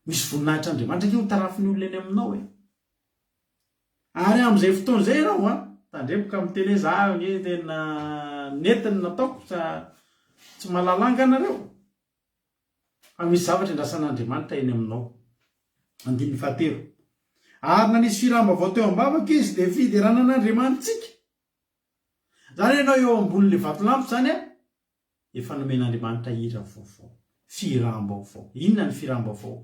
Speaker 1: misy voninahitr'Andriamanitra nge ho tarafiny olona eny aminao ary amin'izay fotoana izay ianao tandremoka miteny hoe za nge tena netiny nataoko tsy mahalalanga anareo fa misy zavatra indrasan'Andriamanitra eny aminao. 7 ary nanisy firamba-bao teo ambavaka izy dia fideranan'Andriamanitsika zany ianao eo ambonin'le vatolampy zany efa nomen'Andriamanitra hira vaovao firamba-bao. Inona ny firamba-bao?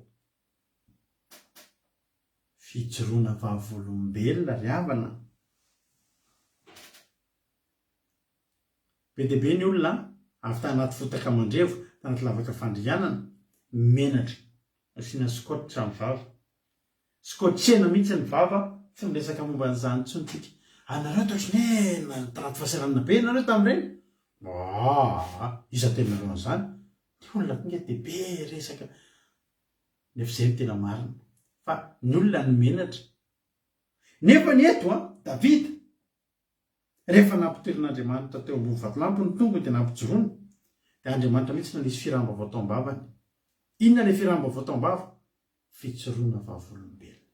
Speaker 1: Fijoroana vavolombelona ry havana. Be dia be ny olona avy tanaty fotaka mandrevo tanaty lavaka fandrianana menatra asiana skotra ny vava skotrena mihitsy ny vava fa miresaka momba n'izany tsony tika anareo totriny tanaty fahasaranana be nareo tamin'ireny iza tenareo an'izany ty olona tonga dia be resaka nefa izay ny tena marina fa ny olona ny menatra nefa ny eto Davida rehefa nampitoerin'Andriamanitra teo ambony vatolampy ny tongony dia nampijoroana dia Andriamanitra mihitsy nanisy firamba-bao tao ambavany. Inona ilay firamba-bao tao ambava? Fijoroana vavolombelona.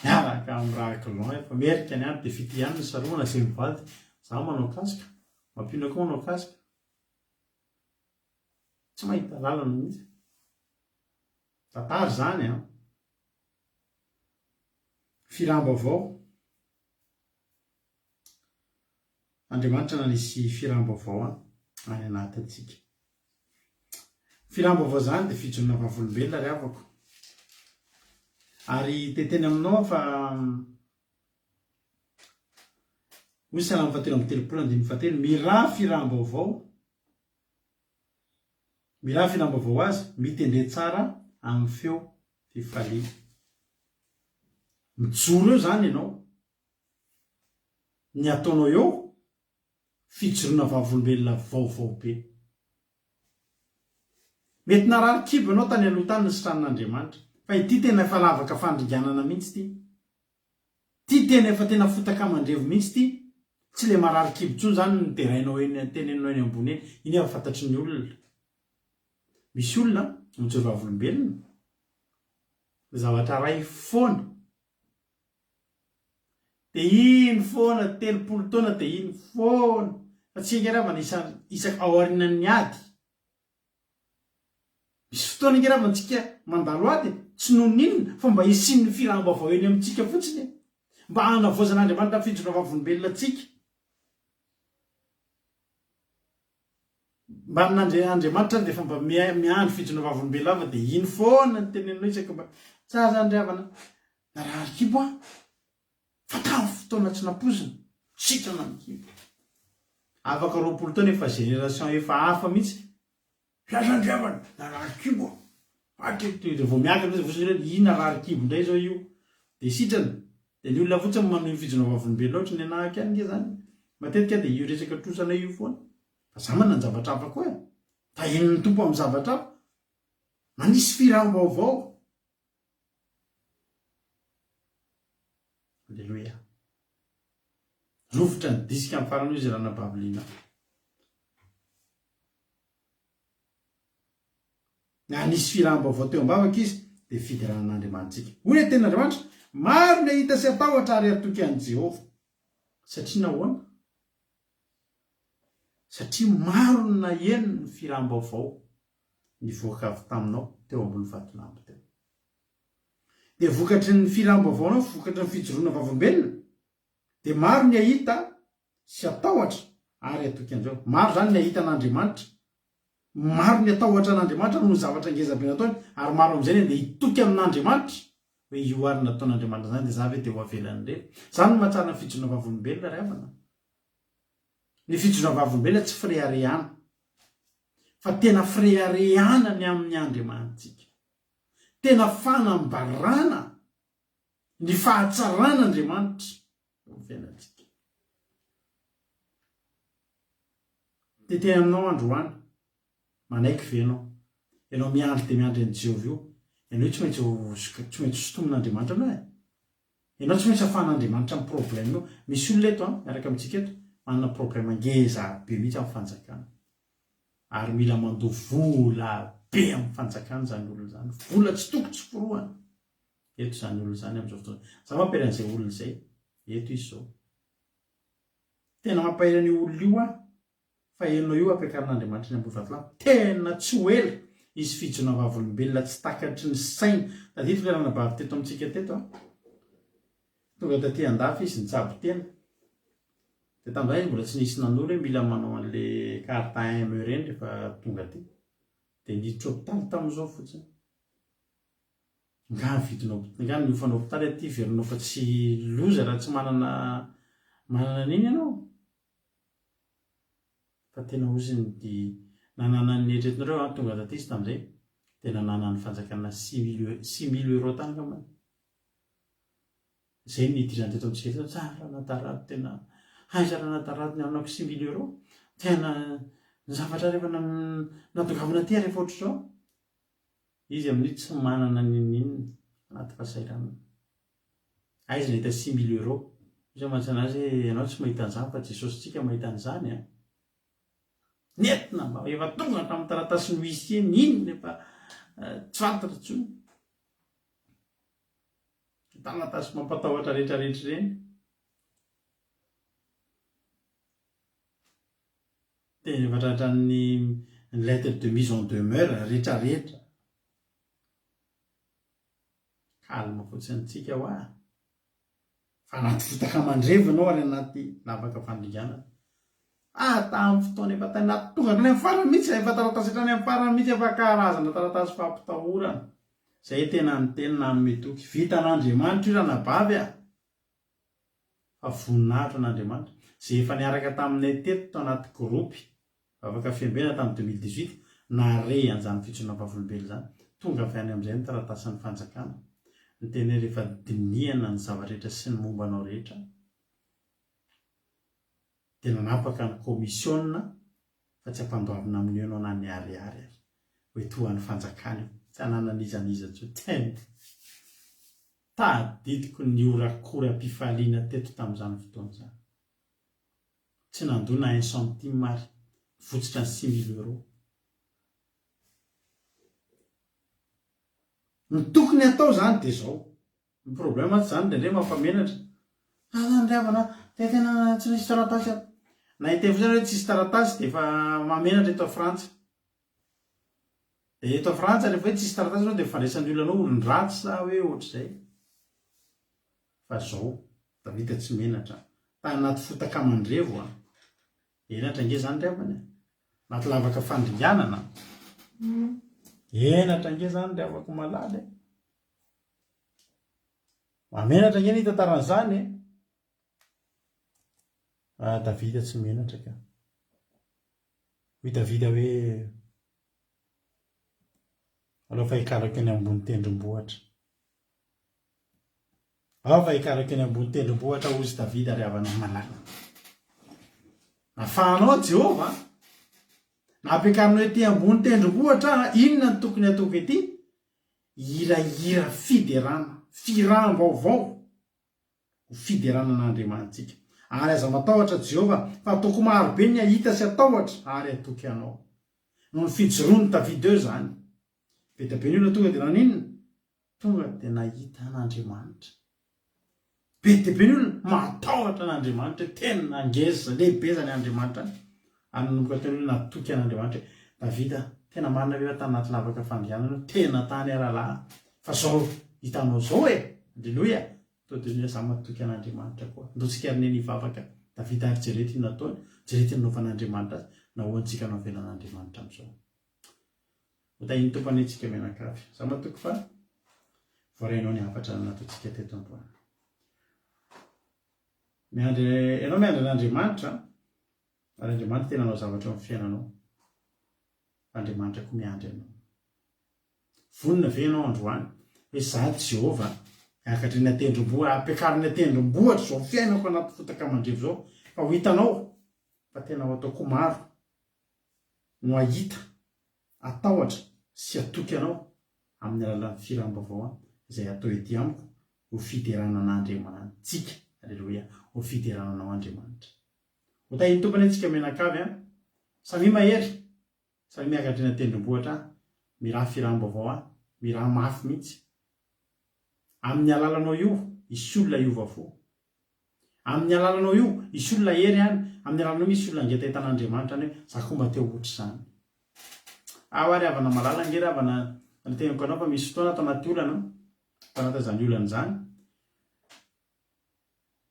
Speaker 1: Miaraka amin'ny raha kilon efa merika ny any dia fity ihany ny saroana izay mivady za manao kasika mampiona koa manao kasika tsy mahita lalana mihitsy tantara zany firamba-bao Andriamanitra nanisy firamba-bao any anaty antsika. Firamba-bao zany dia fijoroana vavolombelona ry havako ary teteny aminao fa hoy Salamy 73:7 miraha firamba-bao azy mitendre tsara amin'ny feo fifaliana. Mijoro eo zany ianao ny ataonao eo fijoroana vavolombelona vaovao be. Mety narary kibo ianao tany aloha tany ny sitran'Andriamanitra fa ity tena efa lavaka fandringanana mihitsy ty tena efa tena fotaka mandrevo mihitsy ty tsy le marary kibo tsony zany ny terainao eny teneninao eny ambony eny iny efa fantatry ny olona. Misy olona mijoro vavolombelona zavatra ray foana dia iny foana 30 taona dia iny foana fa tsy ingeravana isaka ao arinan'ny ady. Misy fotoana ingeravana tsika mandalo ady tsy noho ninona fa mba hisin'ny firam-baovao eny amintsika fotsiny, mba hanavoazan'Andriamanitra fijona vavolombelona atsika, mba n'Andriamanitra dia fa mba miandro fijona vavolombelona ava dia iny foana ny tenenao isaka mba tsazandriavana na raha kibo fa tamin'ny fotoana tsy nampozina sitrana ny kibo afaka 20 taona efa génération efa hafa mihitsy fiazandriavana na raha kibo vao miakatra vosiny ina raha kibo indray zao io dia sitrana dia ny olona fotsiny manohy ny fijona vavolombelona ohatra ny anahaka any nge zany matetika dia io resaka trosana io foana fa za manana ny zavatra hafa koa tahin'ny tompo amin'ny zavatra hafa manisy firam-baovao. Alleluia. Rovotra ny disika amin'ny farany izy rana babilina na nisy firam-baovao teo ambavaka izy dia fidiranan'Andriamanitsika hoy ny tenin'Andriamanitra maro ny hita sy atahotra ary atoky an'i Jehova satria nahoana satria maro ny naheno ny firam-baovao nivoaka avy taminao teo ambony vatolampy teo dia vokatry ny firam-baovaonao vokatry ny fijoroana vavolombelona dia maro ny ahita sy atahotra ary atoky an'i Jehova. Maro zany ny ahita an'Andriamanitra, maro ny atahotra an'Andriamanitra noho ny zavatra ngezabe nataony ary maro amin'izay dia hitoky amin'Andriamanitra hoe io ary nataon'Andriamanitra zany dia za ve dia ho avelany rery. Zany no mahatsara ny fijoroana vavolombelona ry havana. Ny fijoroana vavolombelona tsy fireharehana fa tena fireharehana ny amin'ny Andriamanitsika, tena fanambarana ny fahatsarana Andriamanitra eo fiainantsika. Dia tena aminao androany manaiky ve ianao miandry dia miandry an'i Jehova io, ianao tsy maintsy sotomin'Andriamanitra anao ianao tsy maintsy ahafahan'Andriamanitra amin'ny problème io. Misy olona eto miaraka amintsika eto manana problème ngeza be mihitsy amin'ny fanjakana ary mila mandoa vola be amin'ny fanjakana zany olona zany, vola tsy toko tsy foroana eto zany olona zany amin'izao fotoana. Za mampiran'izay olona izay eto izy zao tena mampahiran'io olona io fa enao io ampiakarin'Andriamanitra ny ambony vatolampy tena tsy ho ela izy fijona vavolombelona tsy takatry ny saina. Tadito fiarana bavy teto amintsika teto tonga taty andafy izy nitsabo tena dia tamin'izay izy mbola tsy nisy nanolo hoe mila manao an'le carte AIM reny rehefa tonga ty dia niditra hôpitaly tamin'izao fotsiny. Nga vidinao niofanao hôpitaly aty verinao fa tsy loza raha tsy manana n'iny ianao fa tena oziny dia nanana ny eritreretinareo tonga taty izy tamin'izay dia nanana ny fanjakana 6 000 euro tany kamany. Izay ny idirany teto amintsika teto tsara natarady tena haizara natarady ny aminako 6 000 euro tena ny zavatra rehefa natongavana ty rehefa ohatra zao izy amin'io tsy manana ninninona anaty fahasairana. Aiza nahita 6 000 euro izy mantsana azy ianao tsy mahita an'izany fa Jesosy tsika mahita an'izany nentina mba efa tonga tamin'ny taratasy ny huissier ninona efa tsy fantatra intsony taratasy mampatahotra rehetrarehetra ireny dia efa tratran'ny lettre de mise en demeure rehetrarehetra. Kalma fotsiny tsika ho fa anaty fotaka mandrevanao ary anaty lavaka fandringanana tamin'ny fotoana efa tena tonga hatrany amin'ny farany mihitsy efa taratasy hatrany amin'ny farany mihitsy efa karazana taratasy fampitahorana izay tena ny tenina metoky vita an'Andriamanitra io raha nabavy fa voninahitra an'Andriamanitra izay efa niaraka taminay teto tao anaty gropy afaka fiambena tamin'ny 2018 nare an'izany fijoroana vavolombelona zany tonga avy any amin'izay ny taratasan'ny fanjakana ny tena rehefa dinihana ny zava-rehetra sy ny mombanao rehetra dia nanapaka ny komisiona fa tsy ampandoavina amin'ny ianao na ny ariary hoe tohan'ny fanjakana tsy hananan'izaniza tsy tena tadidiko ny orakoram-pifaliana teto tamin'izany fotoana izany tsy nandona 1 centime ary fotsitra ny 6 000 euro. Ny tokony atao zany dia zao ny problème zany dia ndray mampamenatra andriavana tena tsy nisy taratasy na itevozany hoe tsisy taratasy de efa mamenatra eto Frantsa. De eto Frantsa rehefa hoe tsisy taratasy anao de fandraisan'ny olonanao olon-dratsy sa hoe ohatr'izay. Fa zao Davida tsy menatra ta anaty fotaka mandrevo enatra nge zany riavana anaty lavaka fandringanana enatra nge zany riavako malady mamenatra nge ny tantaran'izany Davida tsy menatra ka hoy Davida hoe alao fa hikarako eny ambony tendrombohitra fa hikarako eny ambony tendrombohitra ozy Davida riavana malala nafahanao Jehova nampiakarinao ety ambony tendrombohitra inona ny tokony atoko ety hirahira fiderana firam-baovao ho fiderana an'Andriamanitsika ary aza matahotra Jehova fa atoko marobe ny ahita sy atahotra ary atoky anao no ny fijoroany Davida eo zany be dia be ny olona tonga dia naninona tonga dia nahita an'Andriamanitra be dia be ny olona matahotra an'Andriamanitra tena nangeza lehibe zany Andriamanitra ary nomboka teny olona natoky an'Andriamanitra Davida tena marina hoe tanaty lavaka fandrianana tena tany aralahy fa zao hitanao zao alleloia todiny za matoky an'Andriamanitra koa ndosika arine nivavaka Davida ary jerety nataony jerety nanaovan'Andriamanitra azy nahoantsika navelan'Andriamanitra am'izao hotahiny tompany antsika menakavy za matoky fa voarainao ny hafatra nataontsika teto androany ianao miandry an'Andriamanitra ary Andriamanitra tena anao zavatra amin'ny fiainanao Andriamanitra koa miandry anao vonina ve ianao androany hoe za Jehova akatry ny atendrombohitra ampiakariny atendrombohitra zao fiainako anaty fotaka mandrevo zao fa ho hitanao fa tena ho ataoko maro no ahita atahotra sy atoky anao amin'ny alalan'ny firam-baovao izay atao ety amiko ho fiderana an'Andriamantsika alleloia ho fiderananao Andriamanitra hotahiny tompany antsika menakavy samy mahery samy miakatry ny atendrombohitra miraha firam-baovao miraha mafy mihitsy amin'ny alalanao io isy olona iova fo amin'ny alalanao io isy olona hery any amin'ny alalanao misy olona ngeta hitan'Andriamanitra any hoe za komba teo ohatra zany ary avana malala nge ravana nytenako anao fa misy fotoana atao anaty olana tanata zany olana zany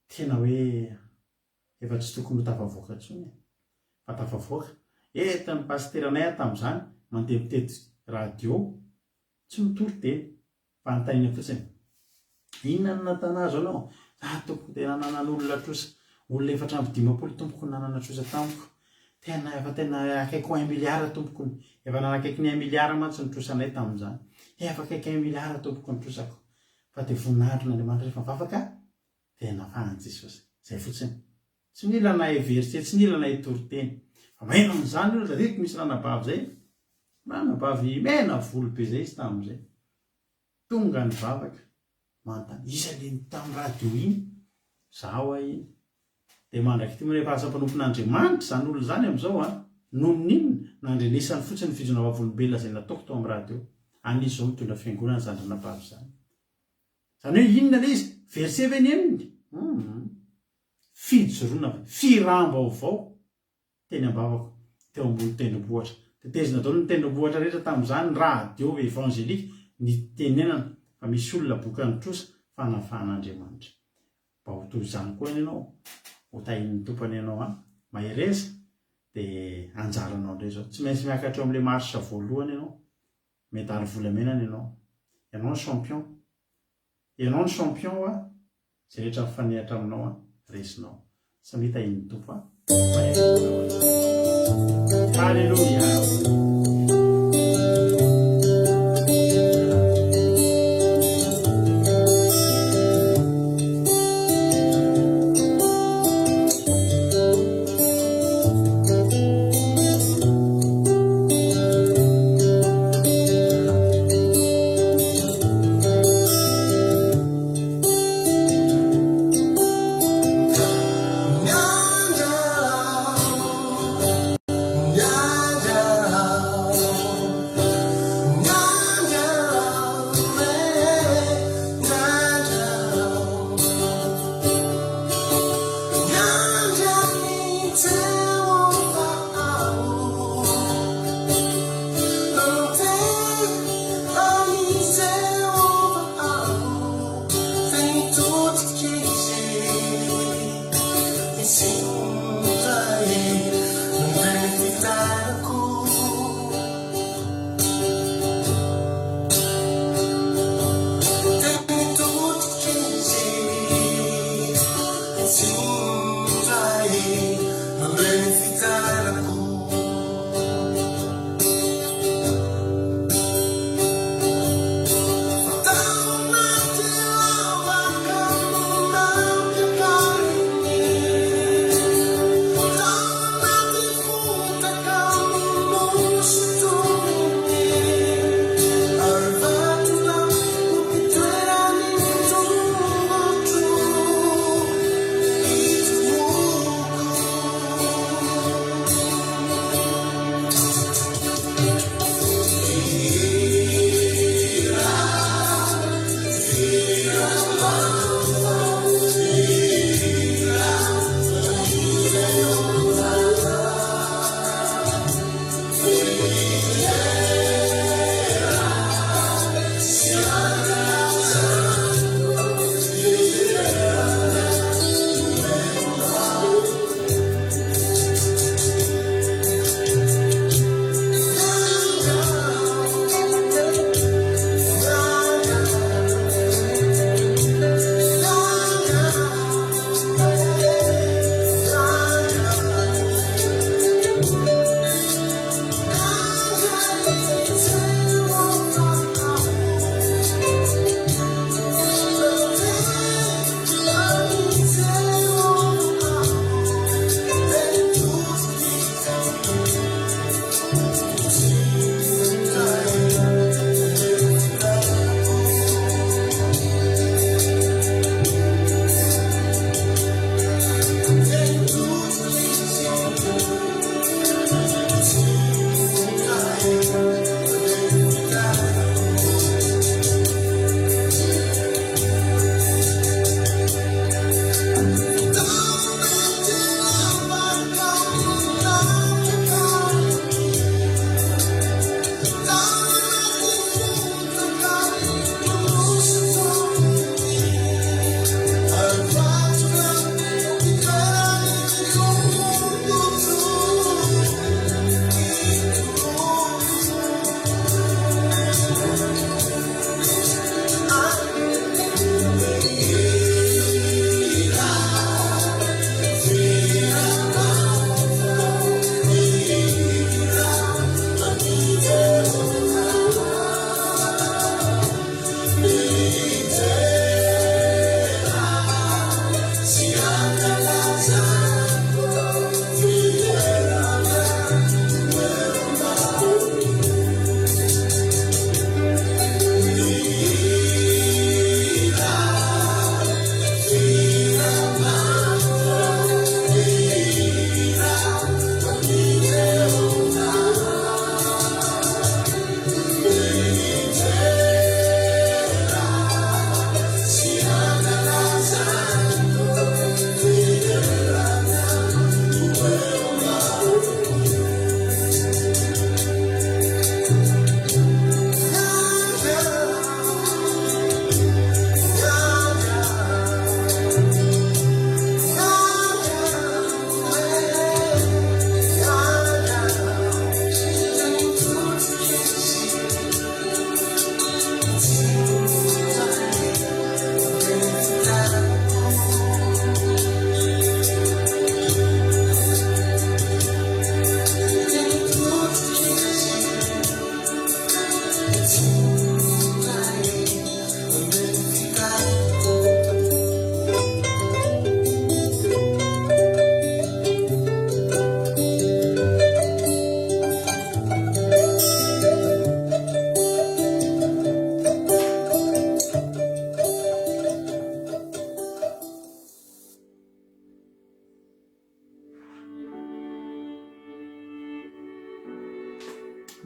Speaker 1: tena hoe efa tsy tokony ho tafavoaka ntsony fa tafavoaka etan'ny pasteranay tam'izany mandeha mitety radio tsy mitory teny fa antanina fotsiny inona ny natanazo anao za tompoko tena nanan'olona trosa olona efatra amby 50 tompoko nanana trosa tamiko tena efa tena akaiky 1 miliara tompoko efa nanakaiky ny 1 miliara mantsy ny trosanay tam'izany efa akaiky 1 miliara tompoko ny trosako fa dia voninahitro n'Andriamanitra rehefa mivavaka tena fahan'i Jesosy zay fotsiny tsy mila na everse tsy mila na itory teny fa maina amin'izany olo dadiko misy ranabavy zay ranabavy mena volo be zay izy tam'izay tonga ny vavaka mantany isany tamin'ny radio iny zaho iny dia mandraky ty rehefa asa-panompon'Andriamanitra zany olo zany am'izao noho ninona nandrenesany fotsiny fijona vavolombelona zay nataoko tao amin'ny radio an'izy zao mitondra fiangonana zany ranabavy zany zany hoe inona le izy verse veneniny fijoroana firam-baovao teny ambavako teo ambony tendrombohitra tetezina daholo ny tendrombohitra rehetra tam'izany radio evangelika ny tenenana fa misy olona boka ny trosa fanafahan'Andriamanitra mba ho toy izany koa ianao ho tahin'ny tompany ianao mahereza dia anjaranao indray zao tsy maintsy miakatra eo amin'ilay marsa voalohany ianao medary volamenana ianao ny champion ianao ny champion zay rehetra mifanehatra aminao resinao samy tahin'ny tompo halleluia
Speaker 3: Yeah.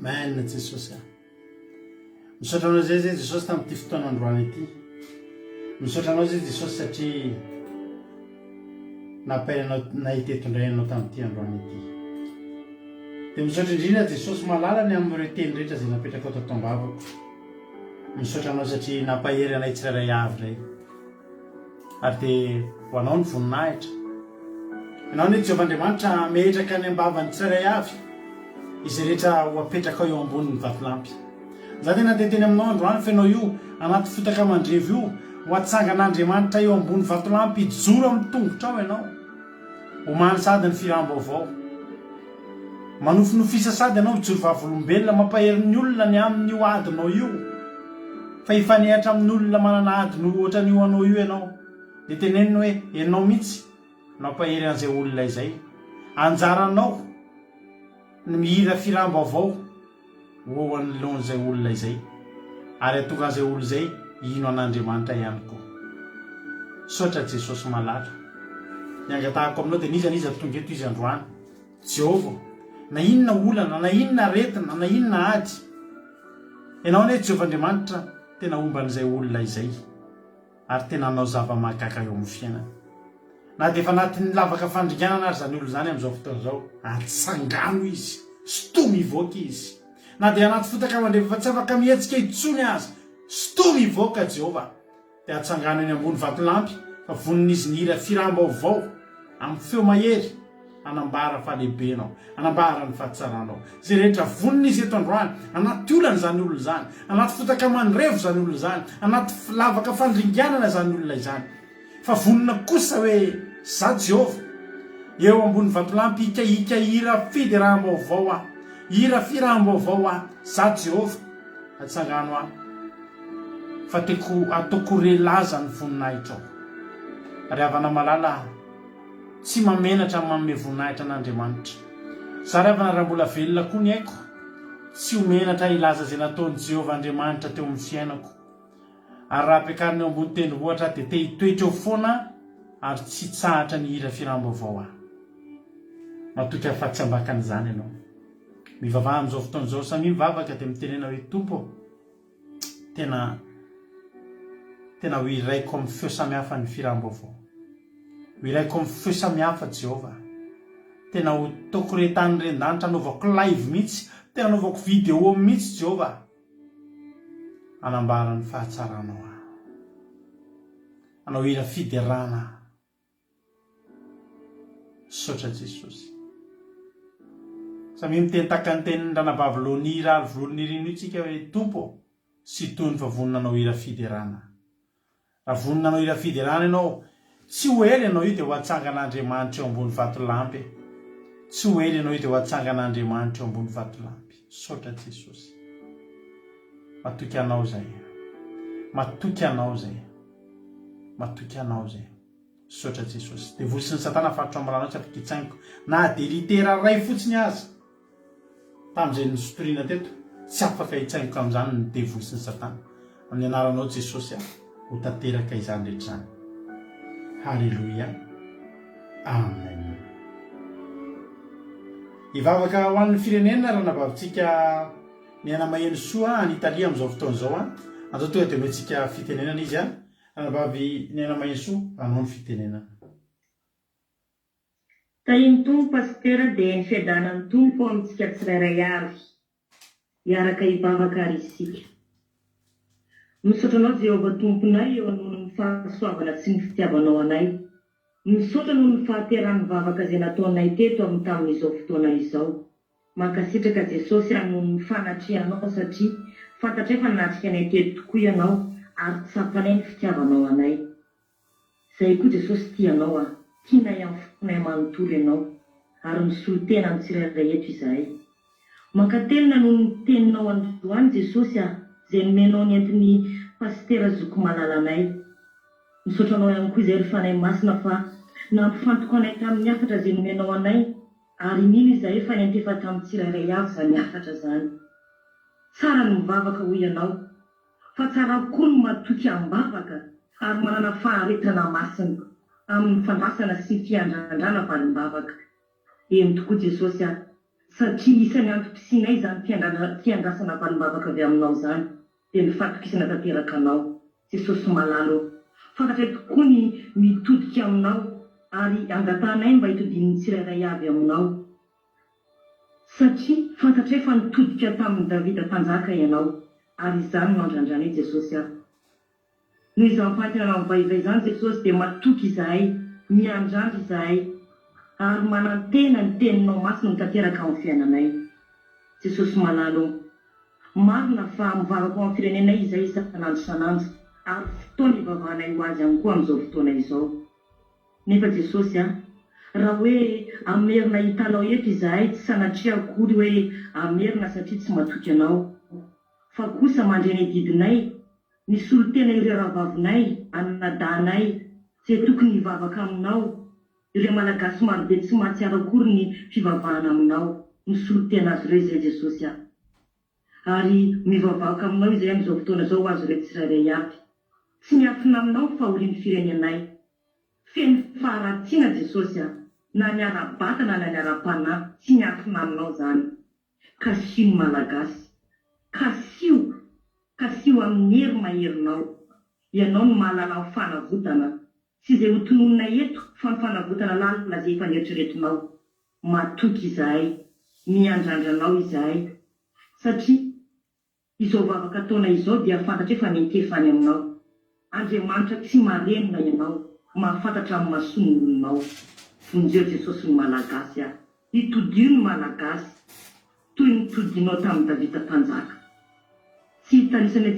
Speaker 1: Maina Jesosy misaotra anao zay zay Jesosy tamin'ity fotoana androany ity. Misaotra anao zay Jesosy satria nampairanao nahiteto-ndray anao tamin'ity androany ity. Dia misaotra indrindra Jesosy malala ny amin'ireo teny rehetra izay napetraka ao tatom-bavako. Misaotra anao satria nampahery anay tsirairay avy iray. Ary dia ho anao ny voninahitra. Ianao ny Jehovandriamanitra metraka any am-bavany tsirairay avy izay rehetra ho apetraka eo ambonin'ny vatolampy. Za tena teteny aminao androany fa ianao io anaty fotaka mandrevy io ho atsangan'Andriamanitra eo ambony vatolampy hijoro amin'ny tongotra ao ianao. Ho mamy sady ny firam-baovao. Manofinofisa sady ianao hijoro vavolombelona mampahery ny olona ny amin'io adinao io. Fa hifanehatra amin'ny olona manana adino ohatran'io anao io ianao. Dia teneniny hoe ianao mihitsy nampahery an'izay olona izay. Anjaranao ny mihira firam-baovao ho anoloan'izay olona izay. Ary atonga an'izay olona izay ino an'Andriamanitra ihany koa. Saotra Jesosy malala. Niangatahako aminao dia niza tonga eto izy androany. Jehova, na inona olana, na inona aretina, na inona ady. Ianao ny Jehovandriamanitra tena omban'izay olona izay. Ary tena anao zava-mahagaga eo amin'ny fiainana. Na dia efa anatin'ny lavaka fandringanana ary zany olona zany amin'izao fotoana izao, atsangano izy, sotomy hivoaka izy. Na dia anaty fotaka mandrevy fa tsy afaka mihetsika intsony azy, sotomy hivoaka Jehova. Dia atsangano eny ambony vatolampy fa vonin'izy ny hira firam-baovao amin'ny feo mahery anambara fahalehibenao, anambara ny fahatsaranao. Izay rehetra vonin'izy eto androany anaty olana zany olona zany, anaty fotaka mandrevo zany olona zany, anaty lavaka fandringanana zany olona izany. Fa vonina kosa hoe za Jehova eo ambony vatolampy hika hira fidiram-baovao aho, hira firam-baovao aho, za Jehova atsangano aho. Fa ataoko relaza ny voninahitra ao. Ary havana malala tsy mamenatra manome voninahitra an'Andriamanitra. Za ry havana raha mbola velona koa ny haiko, tsy homenatra ilaza izay nataon'i Jehova Andriamanitra teo amin'ny fiainako. Ary raha ampiakarina eo ambony tendrombohitra dia te hitoetra eo foana ary tsy tsahatra ny hira firam-baovao aho. Matoky afa-tsy ambakan'izany ianao. Mivavaha amin'izao fotoana izao, samy mivavaka dia mitenena hoe Tompo, tena ho iraiko amin'ny feo samihafa ny firam-baovao. Ho iraiko amin'ny feo samihafa Jehova. Tena ho taoko retany ren-danitra, anaovako live mihitsy, tena anaovako vidéo mihitsy Jehova. Anambara ny fahatsaranao aho. Anao hira fiderana. Saotra Jesosy. Samy miteny tahaka ny tenin'ny ranavavy ary volon'irino itsika hoe Tompo, sy tony fa vonina anao hira fiderana. Raha vonina anao hira fiderana ianao, tsy ho ela ianao io dia ho atsangan'Andriamanitra eo ambony vatolampy. Tsy ho ela ianao io dia ho atsangan'Andriamanitra eo ambony vatolampy. Saotra Jesosy. Matoky anao zay. Matoky anao zay. Matoky anao zay. Saotra Jesosy. Dia voly sy ny Satana faritra amin'ny ranao tsy afaka hitsaingiko. Na dia litera ray fotsiny azy. Tamin'izay nisotoriana teto, tsy afaka hitsaingiko amin'izany ny devoly sy ny Satana. Amin'ny anaranao Jesosy ho tanteraka izany rehetra izany. Halleluia. Amen. Hivavaka ho an'ny firenena raha navavintsika miaina maheno soa any Italia amin'izao fotoana izao. Andao tonga dia omentsika fitenenana izy Ranavavy miaina maheno soa anao ny fitenenana.
Speaker 3: Tahiny tompo pastera dia ny fiadanan'ny tompo amintsika tsirairay avy. Hiaraka hivavaka ary isika. Misaotra anao Jehova tomponay eo anohon'ny fahasoavana sy ny fitiavanao anay. Misaotra noho ny fahateran'ny vavaka izay nataonay teto amin'ny tamin'izao fotoana izao. Mankasitraka Jesosy anohon'ny fanatrianao satria fantatra efa natrika anay teto tokoa ianao ary tsapanay ny fitiavanao anay. Izay koa Jesosy tianao aho. Tianay amin'ny fokonay manontolo ianao ary misolo tena amin'ny tsirairay eto izahay. Mankatelina noho ny teninao androany Jesosy izay nomenao ny entin'ny pastera zoko malalanay. Misaotra anao ihany koa izay ry fanahy masina fa nampifantoko anay tamin'ny hafatra izay nomenao anay ary nino izahay efa ny antefa tamin'ny tsirairay avy izany hafatra zany. Tsara ny mivavaka ho ianao fa tsara koa ny matoky am-bavaka ary manana faharetana masina amin'ny fandrasana sy ny fiandrandrana valim-bavaka. Eny tokoa Jesosy satria isan'ny antom-pisinay izany fiandrasana valim-bavaka avy aminao izany dia ny fatokisana tanteraka anao. Jesosy malalo, fantatra tokoa ny mitodika aminao ary angatanay mba hitodian'ny tsirairay avy aminao. Satria fantatra fa nitodika tamin'ny Davida mpanjaka ianao, ary izany no andrandrana hoe Jesosy aho. Noho izany fantinana mivaivay izany Jesosy dia matoky izahay, miandrandra izahay, ary manantena ny teninao masina tanteraka amin'ny fiainanay. Jesosy malalo, marina fa mivavaka ao amin'ny firenenay izay isanandro isanandro, ary fotoana ivavahanay ho azy ihany koa amin'izao fotoana izao. Nefa Jesosy raha hoe amerina hitanao eto izahay tsy sanatria akory hoe amerina satria tsy matoky anao, fa kosa mandreny didinay, ny solotena ireo rahavavinay, ananadanay, izay tokony hivavaka aminao, ireo malagasy marobe tsy mahatsiaro akory ny fivavahana aminao, ny solotena azy ireo izay Jesosy ary mivavaka aminao izay amin'izao fotoana izao azo ireo tsirairay avy. Tsy miafina aminao fa horian'ny firenenay. Feno faharatsiana Jesosy na ny ara-batana na ny ara-panahy, tsy miafina aminao izany. Kasio ny malagasy, kasio amin'ny hery maherinao. Ianao no mahalala ny fanavotana, tsy izay ho tononona eto fa ny fanavotana lalina izay efa nieritreretinao. Matoky izahay, miandrandranao izahay, satria izao vavaka taona izao dia fantatra efa mentefany aminao. Andriamanitra tsy marenina ianao, mahafantatra amin'ny mason'olonao. Vonjeo Jesosy ny malagasy hitodio ny malagasy toy ny todinao tamin'ny Davida mpanjaka. Tsy hitanisana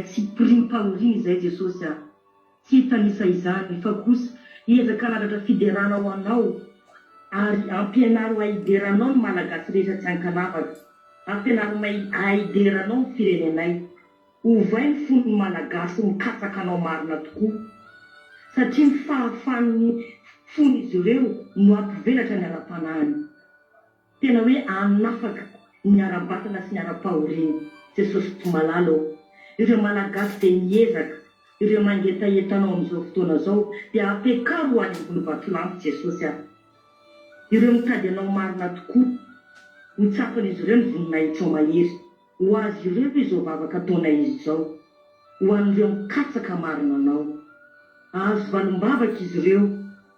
Speaker 3: tsy pirimpahoriana izay Jesosy tsy hitanisa izany fa kosa hiezaka hanaratra fiderana ao anao ary ampianaro haideranao ny malagasy rehetra tsy ankalavaka, ampianaro haideranao ny firenenay. Ovay ny fon'ny malagasy mikatsaka anao marina tokoa, satria ny fahafahan'ny fon'izy ireo no ampivelatra ny ara-panahiny. Tena hoe anafaka ny ara-batana sy ny ara-pahoriana. Jesosy malalo, ireo malagasy dia miezaka, ireo mangetaentanao amin'izao fotoana izao dia ampiakaro ho any ambony vatolampy Jesosy ireo mitady anao marina tokoa, mitsapan'izy ireo ny voninahitra mahery. Ho azy ireo izao vavaka taona izy izao, ho an'ireo mikatsaka marina anao. Azo valim-bavaka izy ireo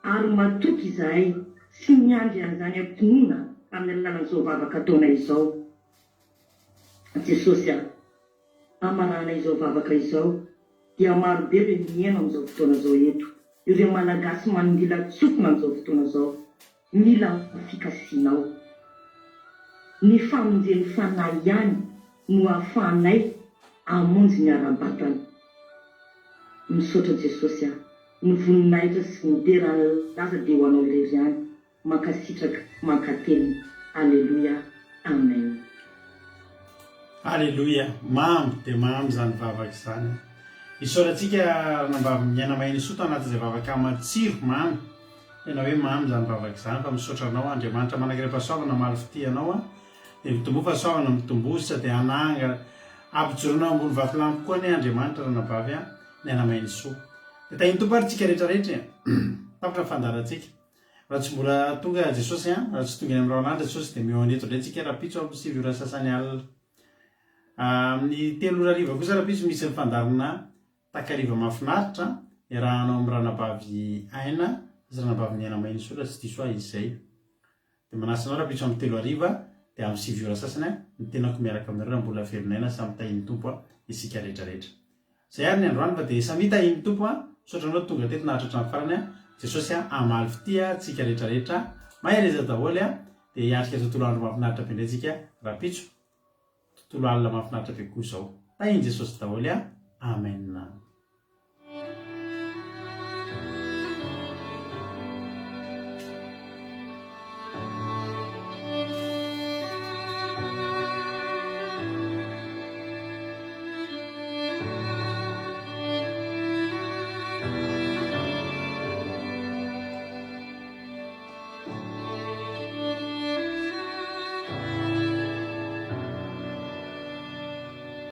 Speaker 3: ary matoky izahay sy miandry an'izany ampinoana amin'ny alalan'izao vavaka taona izao. Jesosy amarana izao vavaka izao dia marobe ireo miaina amin'izao fotoana izao eto. Ireo malagasy manodila tsofina amin'izao fotoana izao, mila fikasianao. Ny famonjen'ny fanahy ihany no ahafahanay hamonjy ny ara-batana. Misaotra Jesosy ny voninahitra sy ny dera laza dia ho anao irery ihany, mankasitraka, mankatelina. Alleluia, amen.
Speaker 1: Alleluia, mamy dia mamy izany vavaka izany. Isaorantsika nambavy miaina mahiny soto anatin'izay vavaka matsiro mamy. Tena hoe mamy izany vavaka izany, fa misaotra anao Andriamanitra manankiram-pahasoavana malifity anao dia mitombo fahasoavana mitombosa dia ananga ampijoroanao ambony vatolampy koa ny Andriamanitra raha nabavy miaina mahiny soa. Dia tahiny tompo ary tsika rehetrarehetra tapitra fandarantsika. Raha tsy mbola tonga Jesosy raha tsy tonga eny amin'ny raonandro Jesosy dia mioneto indray tsika rapitso amin'ny sivy ora sasany alina. Amin'ny 3 ora hariva kosa rapitso misy ny fandarana takariva mahafinaritra iarahanao amin'ny ranabavy aina sy ranabavy miaina mahiny soa raha tsy diso ahy izay. Dia manasanao rapitso amin'ny 3 hariva dia amin'ny 7 ora sasany ny tenako miaraka aminareo raha mbola velonayna samy tahiny tompo isika rehetrarehetra. Zay ary ny androany fa dia samy tahiny tompo saotranao tonga teto nahatratra amin'ny farany Jesosy amaly fity tsika rehetrarehetra mahereza daholo dia hiatrika tontolo andro mahafinaritra be indray tsika rapitso. Tontolo alina mahafinaritra be koa izao. Tahiny Jesosy daholo amen.